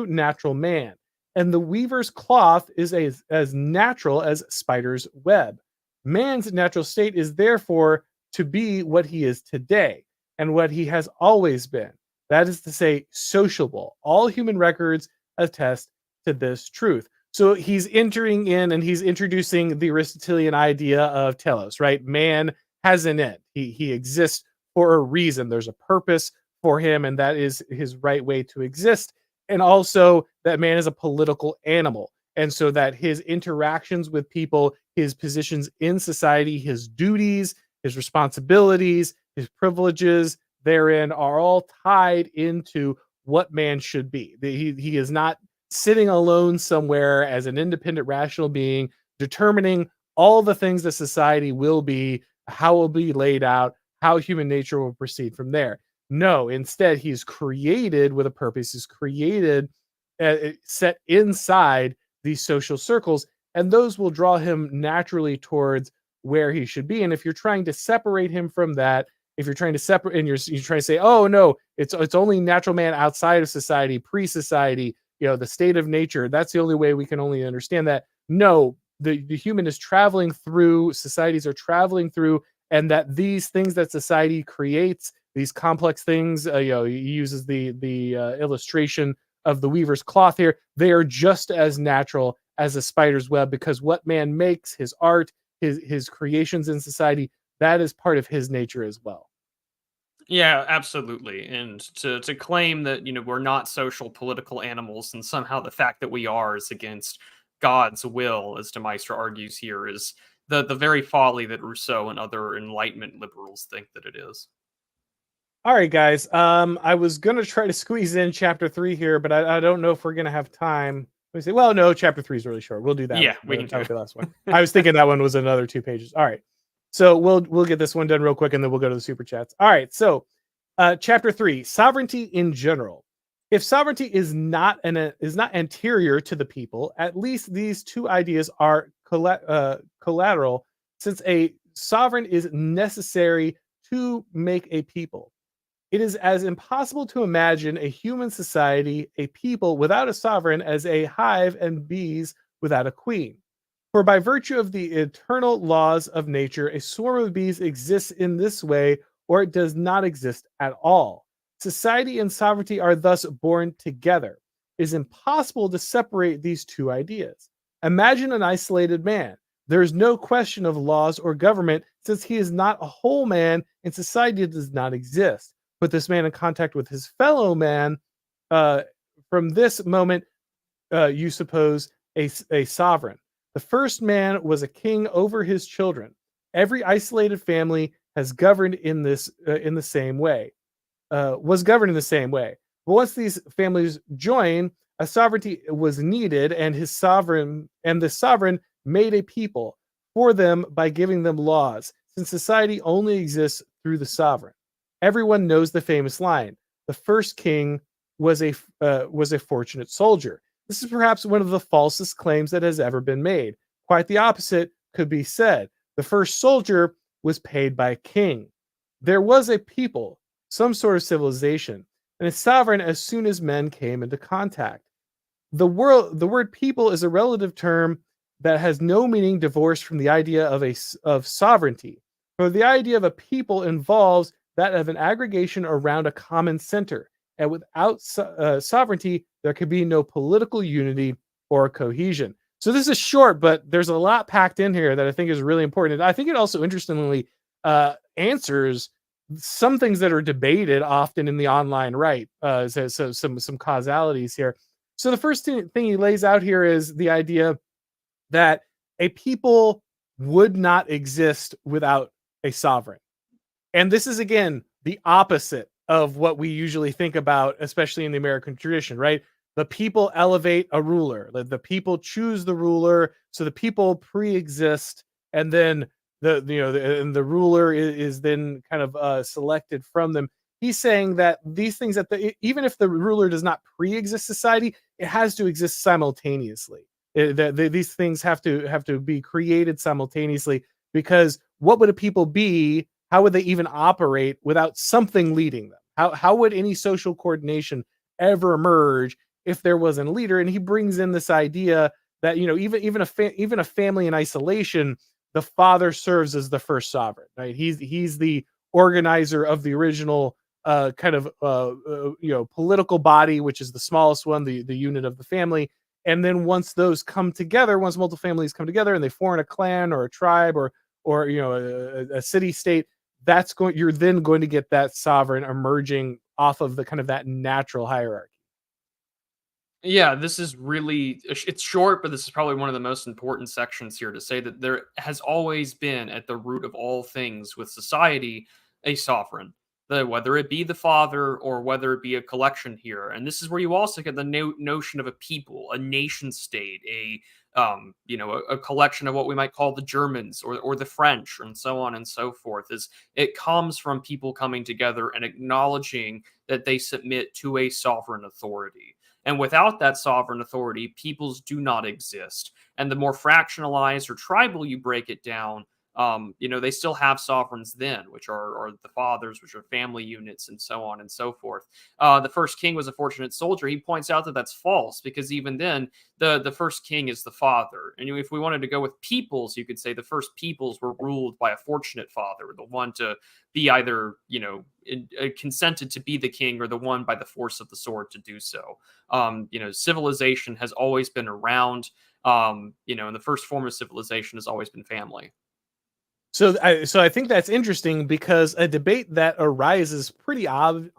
natural man. And the weaver's cloth is as natural as spider's web. Man's natural state is therefore to be what he is today, and what he has always been. That is to say, sociable. All human records attest to this truth. So he's entering in and he's introducing the Aristotelian idea of telos, right? Man has an end. He exists for a reason. There's a purpose for him, and that is his right way to exist. And also that man is a political animal. And so that his interactions with people, his positions in society, his duties, his responsibilities, his privileges therein are all tied into what man should be. He is not sitting alone somewhere as an independent, rational being, determining all the things that society will be, how it will be laid out, how human nature will proceed from there. No, instead, he's created with a purpose. He's created, set inside these social circles, and those will draw him naturally towards where he should be. And if you're trying to separate him from that, if you're trying to separate, and you're trying to say, oh no, it's only natural man outside of society, pre-society, the state of nature, that's the only way we can only understand that. No, the human is traveling through, societies are traveling through, and that these things that society creates, these complex things, he uses the illustration of the weaver's cloth here, they are just as natural as a spider's web, because what man makes, his art, his creations in society, that is part of his nature as well. Yeah, absolutely. And to claim that, we're not social political animals and somehow the fact that we are is against God's will, as de Maistre argues here, is the very folly that Rousseau and other Enlightenment liberals think that it is. All right, guys. I was gonna try to squeeze in chapter 3 here, but I don't know if we're gonna have time. Let me see. Well, no, chapter 3 is really short. We'll do that Yeah, one. we can That do was it. the last one. I was thinking that one was another 2 pages. All right. So we'll get this one done real quick, and then we'll go to the super chats. All right. So chapter 3, sovereignty in general. If sovereignty is not anterior to the people, at least these two ideas are collateral, since a sovereign is necessary to make a people. It is as impossible to imagine a human society, a people without a sovereign, as a hive and bees without a queen. For by virtue of the eternal laws of nature, a swarm of bees exists in this way, or it does not exist at all. Society and sovereignty are thus born together. It is impossible to separate these two ideas. Imagine an isolated man. There is no question of laws or government, since he is not a whole man and society does not exist. Put this man in contact with his fellow man. Uh, from this moment, you suppose a sovereign. The first man was a king over his children. Every isolated family has governed in this in the same way. Was governed in the same way. But once these families join, a sovereignty was needed, and the sovereign made a people for them by giving them laws, since society only exists through the sovereign. Everyone knows the famous line: "The first king was a fortunate soldier." This is perhaps one of the falsest claims that has ever been made. Quite the opposite could be said. The first soldier was paid by a king. There was a people, some sort of civilization, and a sovereign as soon as men came into contact. The word people is a relative term that has no meaning divorced from the idea of sovereignty. For the idea of a people involves that of an aggregation around a common center, and without sovereignty, there could be no political unity or cohesion. So this is short, but there's a lot packed in here that I think is really important. And I think it also interestingly answers some things that are debated often in the online right. So some causalities here. So the first thing he lays out here is the idea that a people would not exist without a sovereign. And this is, again, the opposite of what we usually think about, especially in the American tradition, right? The people elevate a ruler, the people choose the ruler, so the people pre-exist, and then and the ruler is then kind of selected from them. He's saying that these things even if the ruler does not pre-exist society, it has to exist simultaneously. These things have to be created simultaneously, because what would a people be? How would they even operate without something leading them? How would any social coordination ever emerge if there wasn't a leader? And he brings in this idea that even a family in isolation, the father serves as the first sovereign, right? He's the organizer of the original political body, which is the smallest one, the unit of the family. And then once those come together, once multiple families come together and they form a clan or a tribe or a city state, you're then going to get that sovereign emerging off of the kind of that natural hierarchy. Yeah, this is really it's short, but this is probably one of the most important sections here to say that there has always been at the root of all things with society a sovereign. Whether it be the father or whether it be a collection here. And this is where you also get the notion of a people, a nation state, a collection of what we might call the Germans or the French and so on and so forth. Is it comes from people coming together and acknowledging that they submit to a sovereign authority. And without that sovereign authority, peoples do not exist. And the more fractionalized or tribal you break it down, They still have sovereigns then, which are the fathers, which are family units, and so on and so forth. The first king was a fortunate soldier. He points out that that's false, because even then, the first king is the father. And if we wanted to go with peoples, you could say the first peoples were ruled by a fortunate father, the one to be either, consented to be the king, or the one by the force of the sword to do so. Civilization has always been around, and the first form of civilization has always been family. So I think that's interesting, because a debate that arises pretty often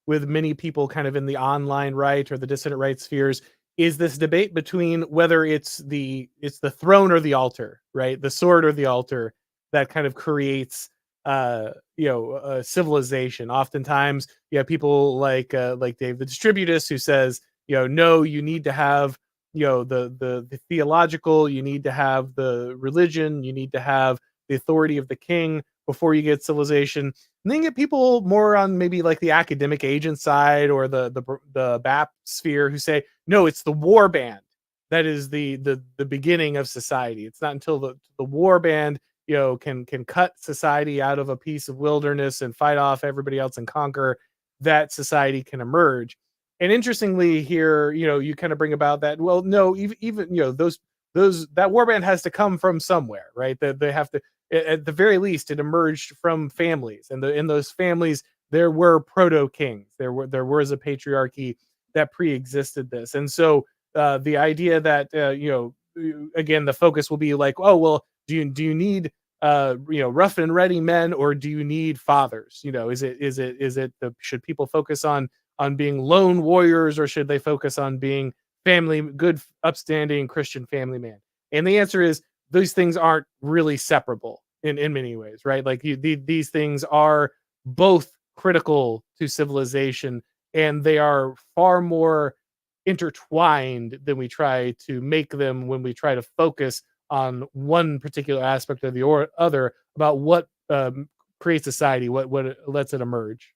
with many people kind of in the online right or the dissident right spheres is this debate between whether it's the throne or the altar, right? The sword or the altar that kind of creates civilization. Oftentimes you have people like Dave the Distributist, who says, no, you need to have the theological, you need to have the religion, you need to have the authority of the king before you get civilization. And then you get people more on maybe like the academic agent side, or the BAP sphere, who say, no, it's the war band that is the beginning of society. It's not until the war band can cut society out of a piece of wilderness and fight off everybody else and conquer, that society can emerge. And interestingly here, you kind of bring about that, well, no, even those that warband has to come from somewhere, right? That they have to, at the very least, it emerged from families, and in those families there were proto kings, there was a patriarchy that pre-existed this. And so the idea that again, the focus will be like, oh well, do you need rough and ready men, or do you need fathers? Is it should people focus on being lone warriors, or should they focus on being good, upstanding Christian family man? And the answer is, these things aren't really separable in many ways, right? Like these things are both critical to civilization, and they are far more intertwined than we try to make them when we try to focus on one particular aspect or the other about what creates society, what lets it emerge.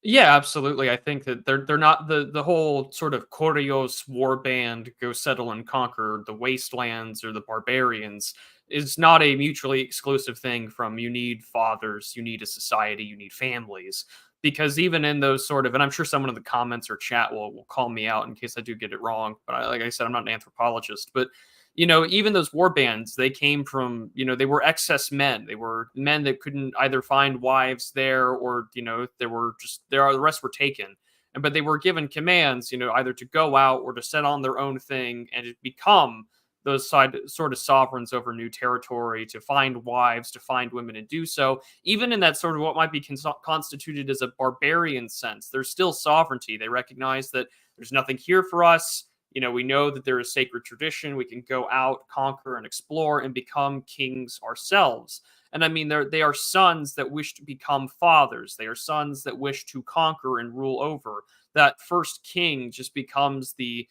Yeah, absolutely. I think that they're not the whole sort of Koreos warband go settle and conquer the wastelands or the barbarians is not a mutually exclusive thing. From you need fathers, you need a society, you need families. Because even in those sort of, and I'm sure someone in the comments or chat will call me out in case I do get it wrong. But like I said, I'm not an anthropologist. But even those war bands, they came from, they were excess men. They were men that couldn't either find wives there, or, there were just, the rest were taken. But they were given commands, either to go out or to set on their own thing and to become those sort of sovereigns over new territory, to find wives, to find women and do so. Even in that sort of what might be constituted as a barbarian sense, there's still sovereignty. They recognize that there's nothing here for us. We know that there is sacred tradition. We can go out, conquer, and explore, and become kings ourselves. And I mean, they are sons that wish to become fathers. They are sons that wish to conquer and rule over. That first king just becomes the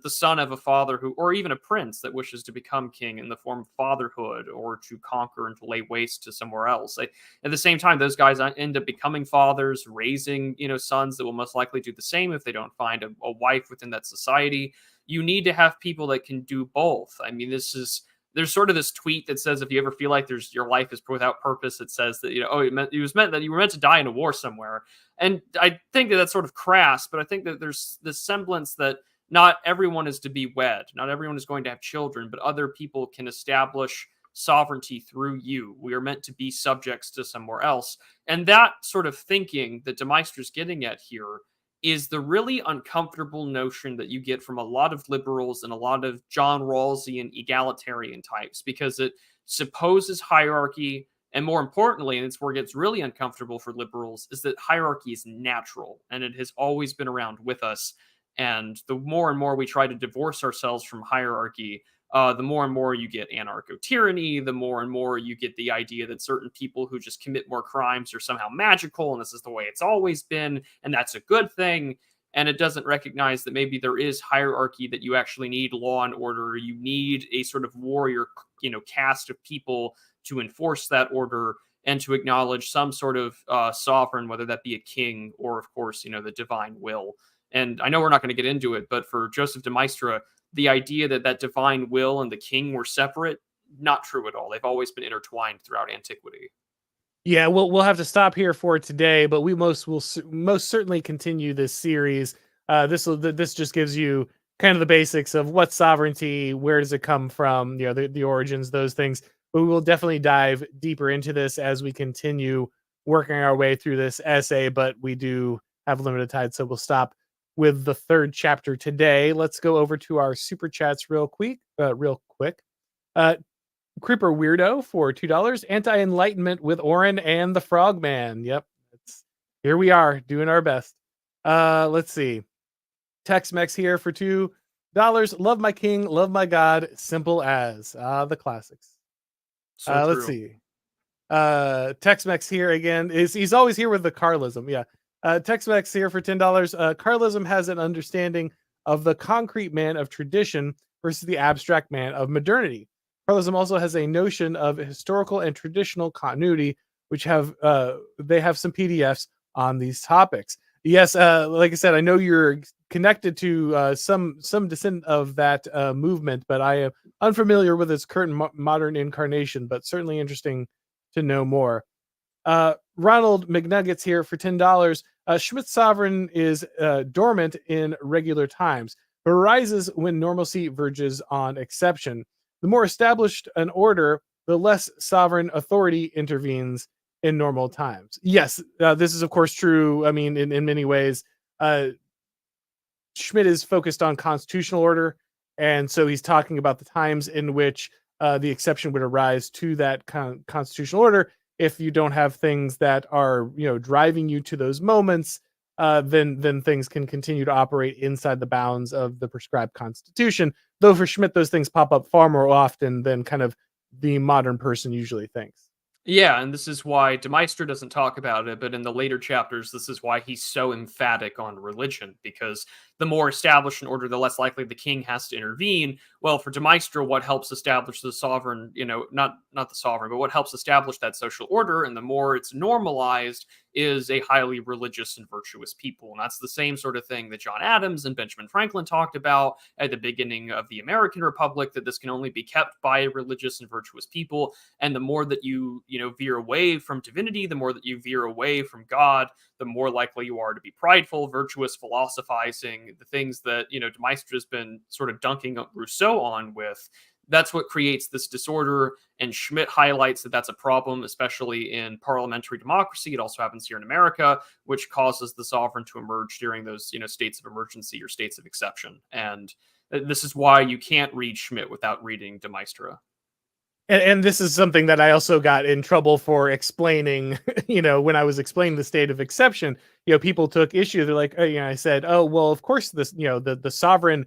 son of a father who, or even a prince that wishes to become king in the form of fatherhood, or to conquer and to lay waste to somewhere else. At the same time, those guys end up becoming fathers, raising, sons that will most likely do the same if they don't find a wife within that society. You need to have people that can do both. I mean, there's sort of this tweet that says, if you ever feel like your life is without purpose, it says that, it was meant that you were meant to die in a war somewhere. And I think that that's sort of crass, but I think that there's this semblance that not everyone is to be wed. Not everyone is going to have children, but other people can establish sovereignty through you. We are meant to be subjects to somewhere else. And that sort of thinking that de Maistre is getting at here is the really uncomfortable notion that you get from a lot of liberals and a lot of John Rawlsian egalitarian types, because it supposes hierarchy. And more importantly, and it's where it gets really uncomfortable for liberals, is that hierarchy is natural and it has always been around with us. And the more and more we try to divorce ourselves from hierarchy, the more and more you get anarcho-tyranny, the more and more you get the idea that certain people who just commit more crimes are somehow magical, and this is the way it's always been, and that's a good thing. And it doesn't recognize that maybe there is hierarchy, that you actually need law and order. You need a sort of warrior, caste of people to enforce that order and to acknowledge some sort of sovereign, whether that be a king or, of course, the divine will. And I know we're not going to get into it, but for Joseph de Maistre, the idea that divine will and the king were separate, not true at all. They've always been intertwined throughout antiquity. Yeah, we'll have to stop here for today, but we most certainly continue this series. This just gives you kind of the basics of what's sovereignty, where does it come from, the origins, those things. But we will definitely dive deeper into this as we continue working our way through this essay. But we do have limited time, so we'll stop with the third chapter today. Let's go over to our super chats real quick. Uh, Creeper Weirdo for $2. Anti-Enlightenment with Auron and the Frogman. Yep. Here we are doing our best. Let's see. Tex-Mex here for $2. Love my king, love my god, simple as. The classics. So true. Let's see. Tex-Mex here again. He's always here with the Carlism. Yeah. Tex-Mex here for $10. Carlism has an understanding of the concrete man of tradition versus the abstract man of modernity. Carlism also has a notion of historical and traditional continuity, which they have some PDFs on these topics. Yes, like I said, I know you're connected to some descendant of that movement, but I am unfamiliar with its current modern incarnation, but certainly interesting to know more. Ronald McNuggets here for $10. Schmidt's sovereign is dormant in regular times, but arises when normalcy verges on exception. The more established an order, the less sovereign authority intervenes in normal times. Yes, this is of course true. I mean, in many ways, Schmidt is focused on constitutional order, and so he's talking about the times in which the exception would arise to that constitutional order. If you don't have things that are driving you to those moments, then things can continue to operate inside the bounds of the prescribed constitution. Though for Schmidt, those things pop up far more often than kind of the modern person usually thinks. Yeah, and this is why De Maistre doesn't talk about it, but in the later chapters, this is why he's so emphatic on religion, because the more established an order, the less likely the king has to intervene. Well, for De Maistre, what helps establish the sovereign, not the sovereign, but what helps establish that social order, and the more it's normalized, is a highly religious and virtuous people. And that's the same sort of thing that John Adams and Benjamin Franklin talked about at the beginning of the American Republic, that this can only be kept by religious and virtuous people. And the more that you veer away from divinity, the more that you veer away from God, the more likely you are to be prideful, virtuous, philosophizing, the things that, De Maistre has been sort of dunking Rousseau on with. That's what creates this disorder, and Schmidt highlights that that's a problem, especially in parliamentary democracy. It also happens here in America, which causes the sovereign to emerge during those, states of emergency or states of exception. And this is why you can't read Schmidt without reading De Maistre. And this is something that I also got in trouble for explaining, when I was explaining the state of exception, people took issue. They're like, I said, oh, well, of course, this, the sovereign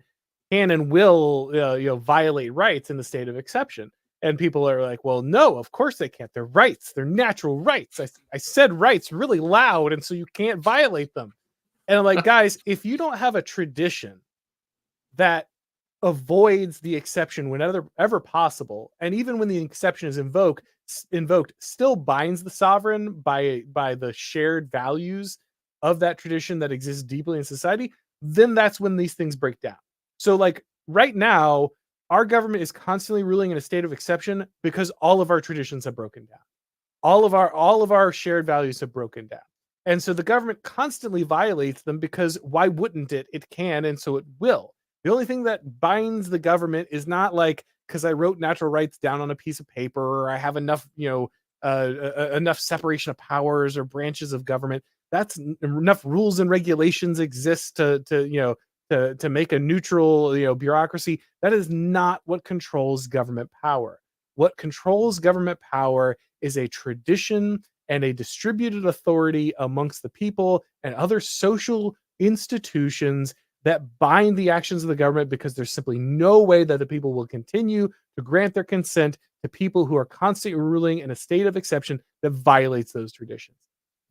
can and will, violate rights in the state of exception. And people are like, well, no, of course they can't. They're rights. They're natural rights. I said rights really loud, and so you can't violate them. And I'm like, guys, if you don't have a tradition that avoids the exception whenever ever possible, and even when the exception is invoked, still binds the sovereign by the shared values of that tradition that exists deeply in society, then that's when these things break down. So like right now, our government is constantly ruling in a state of exception because all of our traditions have broken down. All of our shared values have broken down. And so the government constantly violates them because why wouldn't it? It can, and so it will. The only thing that binds the government is not like because I wrote natural rights down on a piece of paper, or I have enough, enough separation of powers or branches of government. That's enough rules and regulations exist to make a neutral, bureaucracy. That is not what controls government power. What controls government power is a tradition and a distributed authority amongst the people and other social institutions that bind the actions of the government, because there's simply no way that the people will continue to grant their consent to people who are constantly ruling in a state of exception that violates those traditions.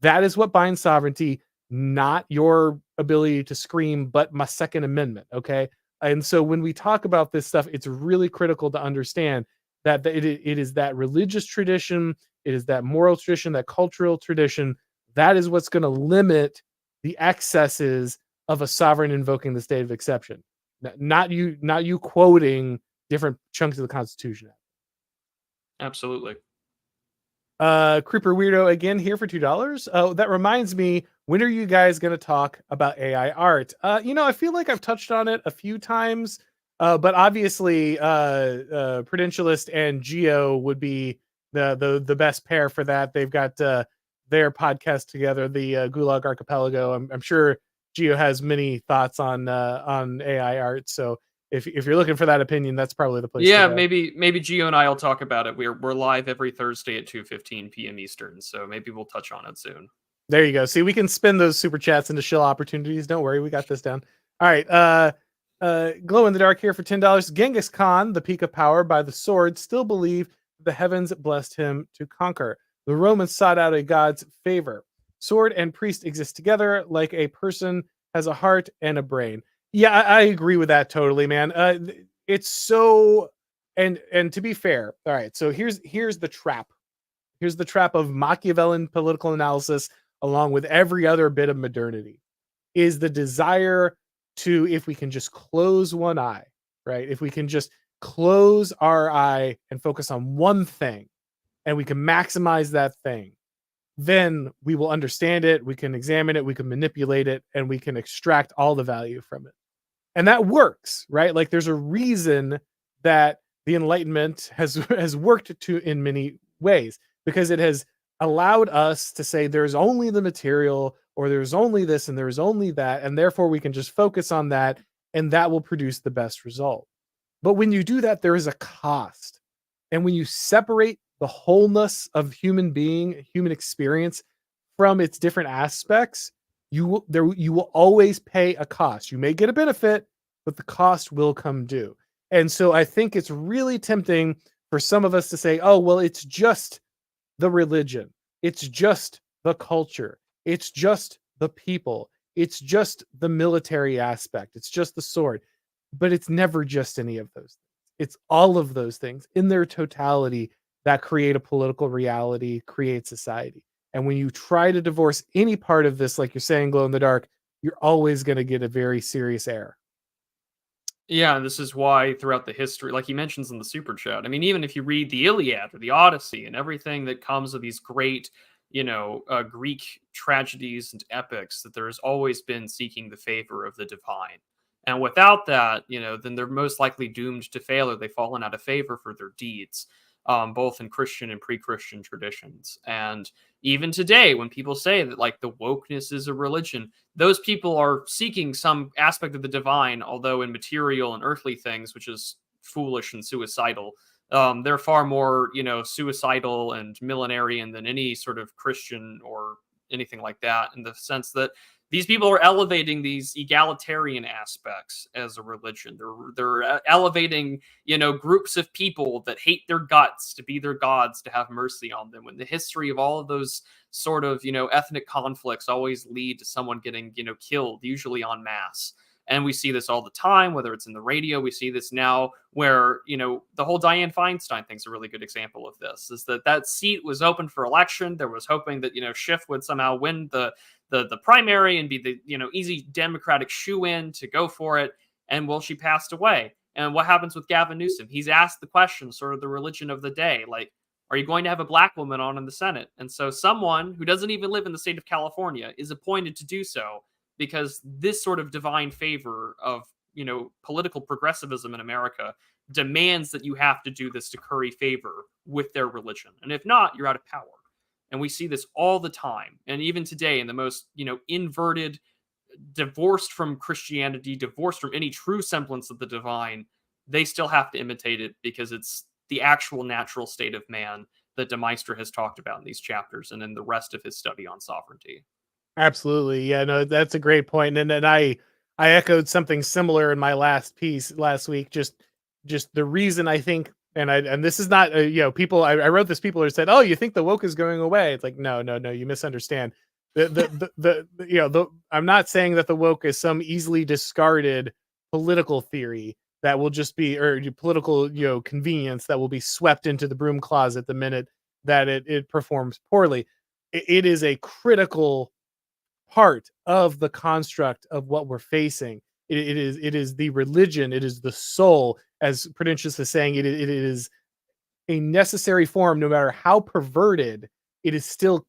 That is what binds sovereignty, not your ability to scream, but my Second Amendment. Okay. And so when we talk about this stuff, it's really critical to understand that it is that religious tradition, it is that moral tradition, that cultural tradition, that is what's going to limit the excesses of a sovereign invoking the state of exception. Not you quoting different chunks of the Constitution. Absolutely. Creeper Weirdo again here for $2. Oh, that reminds me, when are you guys going to talk about AI art? I feel like I've touched on it a few times, but obviously, Prudentialist and Geo would be the best pair for that. They've got their podcast together, the Gulag Archipelago. I'm sure Geo has many thoughts on AI art. So if you're looking for that opinion, that's probably the place to Yeah, go. maybe Gio and I will talk about it. We're live every Thursday at 2:15 p.m. Eastern, so maybe we'll touch on it soon. There you go. See, we can spin those super chats into shill opportunities. Don't worry, we got this down. All right. Glow in the dark here for $10. Genghis Khan, the peak of power by the sword, still believed the heavens blessed him to conquer. The Romans sought out a god's favor. Sword and priest exist together like a person has a heart and a brain. Yeah, I agree with that totally, man. It's so and to be fair, all right. So here's the trap. Here's the trap of Machiavellian political analysis along with every other bit of modernity is the desire to, if we can just close one eye, right? If we can just close our eye and focus on one thing and we can maximize that thing, then we will understand it, we can examine it, we can manipulate it, and we can extract all the value from it. And that works, right? Like there's a reason that the Enlightenment has worked to in many ways because it has allowed us to say there's only the material or there's only this and there's only that, and therefore we can just focus on that and that will produce the best result. But when you do that, there is a cost. And when you separate the wholeness of human being, human experience from its different aspects, you will always pay a cost. You may get a benefit, but the cost will come due. And so I think it's really tempting for some of us to say, "Oh, well, it's just the religion. It's just the culture. It's just the people. It's just the military aspect. It's just the sword." But it's never just any of those things. It's all of those things in their totality that create a political reality, create society. And when you try to divorce any part of this, like you're saying, glow in the dark, you're always going to get a very serious error. Yeah, this is why throughout the history, like he mentions in the super chat, I mean, even if you read the Iliad or the Odyssey and everything that comes of these great, Greek tragedies and epics, that there has always been seeking the favor of the divine. And without that, then they're most likely doomed to fail or they've fallen out of favor for their deeds, both in Christian and pre-Christian traditions. And even today, when people say that like the wokeness is a religion, those people are seeking some aspect of the divine, although in material and earthly things, which is foolish and suicidal. They're far more, suicidal and millenarian than any sort of Christian or anything like that, in the sense that these people are elevating these egalitarian aspects as a religion. They're elevating, groups of people that hate their guts to be their gods, to have mercy on them. When the history of all of those sort of, ethnic conflicts always lead to someone getting, killed, usually en masse. And we see this all the time, whether it's in the radio. We see this now where, the whole Dianne Feinstein thing's a really good example of this, is that seat was open for election. There was hoping that, Schiff would somehow win the primary and be the, easy Democratic shoe-in to go for it. And well, she passed away. And what happens with Gavin Newsom? He's asked the question, sort of the religion of the day, like, are you going to have a black woman on in the Senate? And so someone who doesn't even live in the state of California is appointed to do so, because this sort of divine favor of, political progressivism in America demands that you have to do this to curry favor with their religion. And if not, you're out of power. And we see this all the time. And even today, in the most, inverted, divorced from Christianity, divorced from any true semblance of the divine, they still have to imitate it because it's the actual natural state of man that de Maistre has talked about in these chapters and in the rest of his study on sovereignty. Absolutely. Yeah, no, that's a great point. And I echoed something similar in my last piece last week. Just the reason I think, and this is not people. I wrote this. People who said, "Oh, you think the woke is going away?" It's like, no, you misunderstand. I'm not saying that the woke is some easily discarded political theory that will just be, or political convenience that will be swept into the broom closet the minute that it performs poorly. It is a critical part of the construct of what we're facing. It is the religion. It is the soul, as Prudentialist is saying. It is a necessary form, no matter how perverted, it is still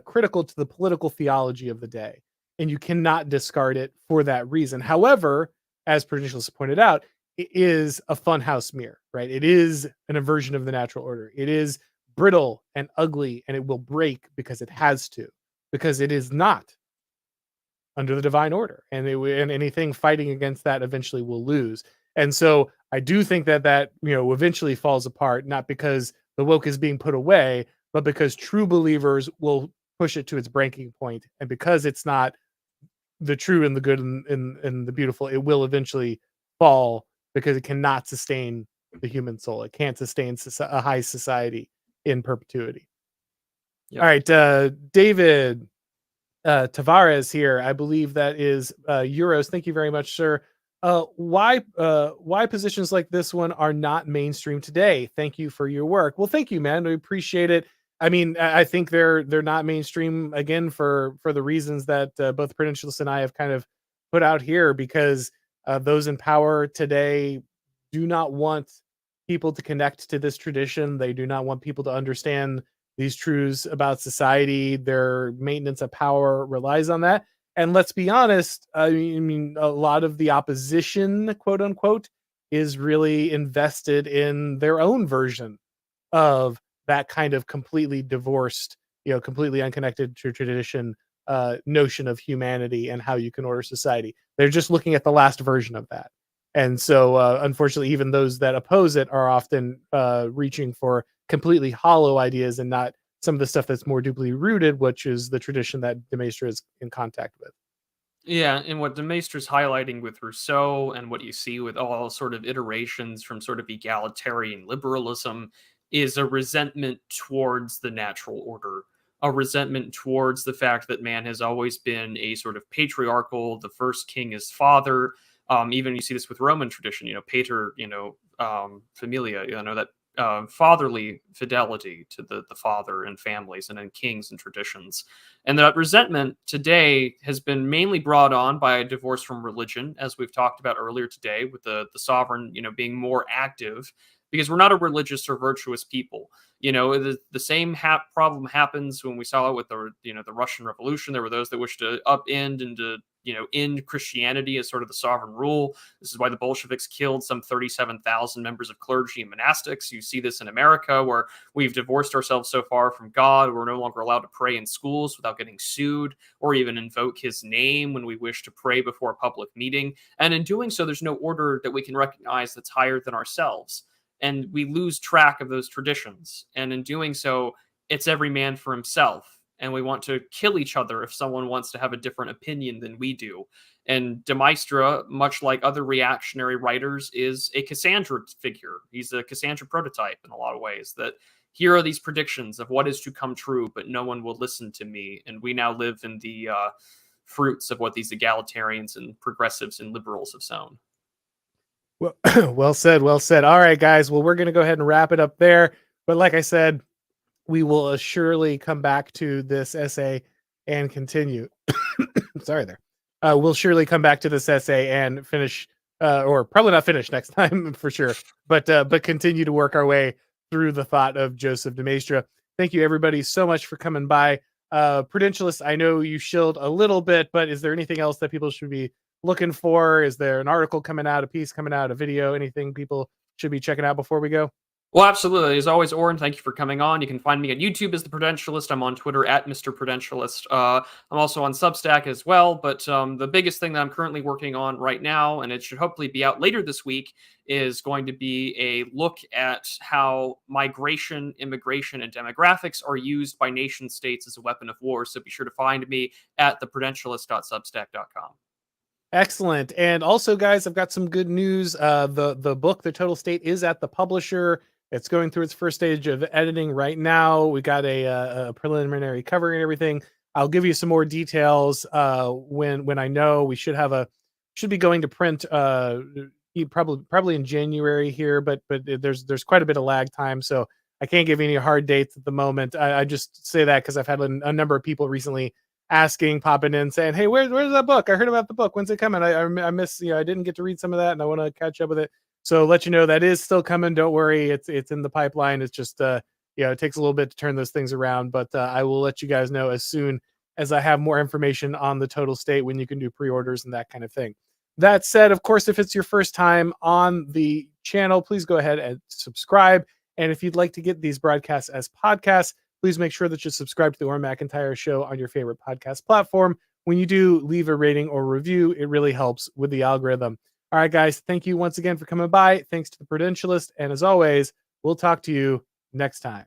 critical to the political theology of the day. And you cannot discard it for that reason. However, as Prudentialist pointed out, it is a funhouse mirror, right? It is an inversion of the natural order. It is brittle and ugly, and it will break because it has to, because it is not under the divine order, and and anything fighting against that eventually will lose. And so I do think that eventually falls apart, not because the woke is being put away, but because true believers will push it to its breaking point, and because it's not the true and the good and the beautiful, it will eventually fall because it cannot sustain the human soul. It can't sustain a high society in perpetuity. Yep. All right, David Tavares here. I believe that is Euros. Thank you very much, sir. Why positions like this one are not mainstream today? Thank you for your work. Well, thank you, man. We appreciate it. I mean, I think they're not mainstream again for the reasons that both Prudentialist and I have kind of put out here, because those in power today do not want people to connect to this tradition. They do not want people to understand these truths about society. Their maintenance of power relies on that. And let's be honest, I mean, a lot of the opposition, quote unquote, is really invested in their own version of that kind of completely divorced, completely unconnected to tradition notion of humanity and how you can order society. They're just looking at the last version of that. And so, unfortunately, even those that oppose it are often reaching for completely hollow ideas and not some of the stuff that's more deeply rooted, which is the tradition that de Maistre is in contact with. Yeah, and what de Maistre is highlighting with Rousseau, and what you see with all sort of iterations from sort of egalitarian liberalism, is a resentment towards the natural order, a resentment towards the fact that man has always been a sort of patriarchal, the first king is father. Even you see this with Roman tradition, pater, familia, that fatherly fidelity to the father and families, and then kings and traditions. And that resentment today has been mainly brought on by a divorce from religion, as we've talked about earlier today, with the sovereign, being more active, because we're not a religious or virtuous people. The same problem happens when we saw it with the Russian Revolution. There were those that wished to upend and to end Christianity as sort of the sovereign rule. This is why the Bolsheviks killed some 37,000 members of clergy and monastics. You see this in America, where we've divorced ourselves so far from God, we're no longer allowed to pray in schools without getting sued, or even invoke his name when we wish to pray before a public meeting. And in doing so, there's no order that we can recognize that's higher than ourselves. And we lose track of those traditions. And in doing so, it's every man for himself. And we want to kill each other if someone wants to have a different opinion than we do. And de Maistre, much like other reactionary writers, is a Cassandra figure. He's a Cassandra prototype in a lot of ways, that here are these predictions of what is to come true, but no one will listen to me. And we now live in the fruits of what these egalitarians and progressives and liberals have sown. Well, well said, well said. All right, guys. Well, we're going to go ahead and wrap it up there. But like I said, we will surely come back to this essay and continue. Sorry there. We'll surely come back to this essay and finish, or probably not finish next time for sure, but continue to work our way through the thought of Joseph de Maistre. Thank you, everybody, so much for coming by. Prudentialist, I know you shilled a little bit, but is there anything else that people should be looking for? Is there an article coming out, a piece coming out, a video, anything people should be checking out before we go? Well, absolutely. As always, Auron, thank you for coming on. You can find me on YouTube as The Prudentialist. I'm on Twitter at Mr. Prudentialist. I'm also on Substack as well. But the biggest thing that I'm currently working on right now, and it should hopefully be out later this week, is going to be a look at how migration, immigration, and demographics are used by nation states as a weapon of war. So be sure to find me at theprudentialist.substack.com. Excellent. And also, guys, I've got some good news. The book, The Total State, is at the publisher. It's going through its first stage of editing right now. We got a preliminary cover and everything. I'll give you some more details when I know. We should be going to print probably in January here, but there's quite a bit of lag time, so I can't give you any hard dates at the moment. I just say that because I've had a number of people recently popping in, saying, "Hey, where's that book? I heard about the book. When's it coming? I miss, I didn't get to read some of that, and I want to catch up with it." So let you know that is still coming. Don't worry, it's in the pipeline. It's just it takes a little bit to turn those things around, but I will let you guys know as soon as I have more information on the total state, when you can do pre-orders and that kind of thing. That said, of course, if it's your first time on the channel, please go ahead and subscribe. And if you'd like to get these broadcasts as podcasts, please make sure that you subscribe to the Auron MacIntyre Show on your favorite podcast platform. When you do leave a rating or review, it really helps with the algorithm. All right, guys, thank you once again for coming by. Thanks to the Prudentialist. And as always, we'll talk to you next time.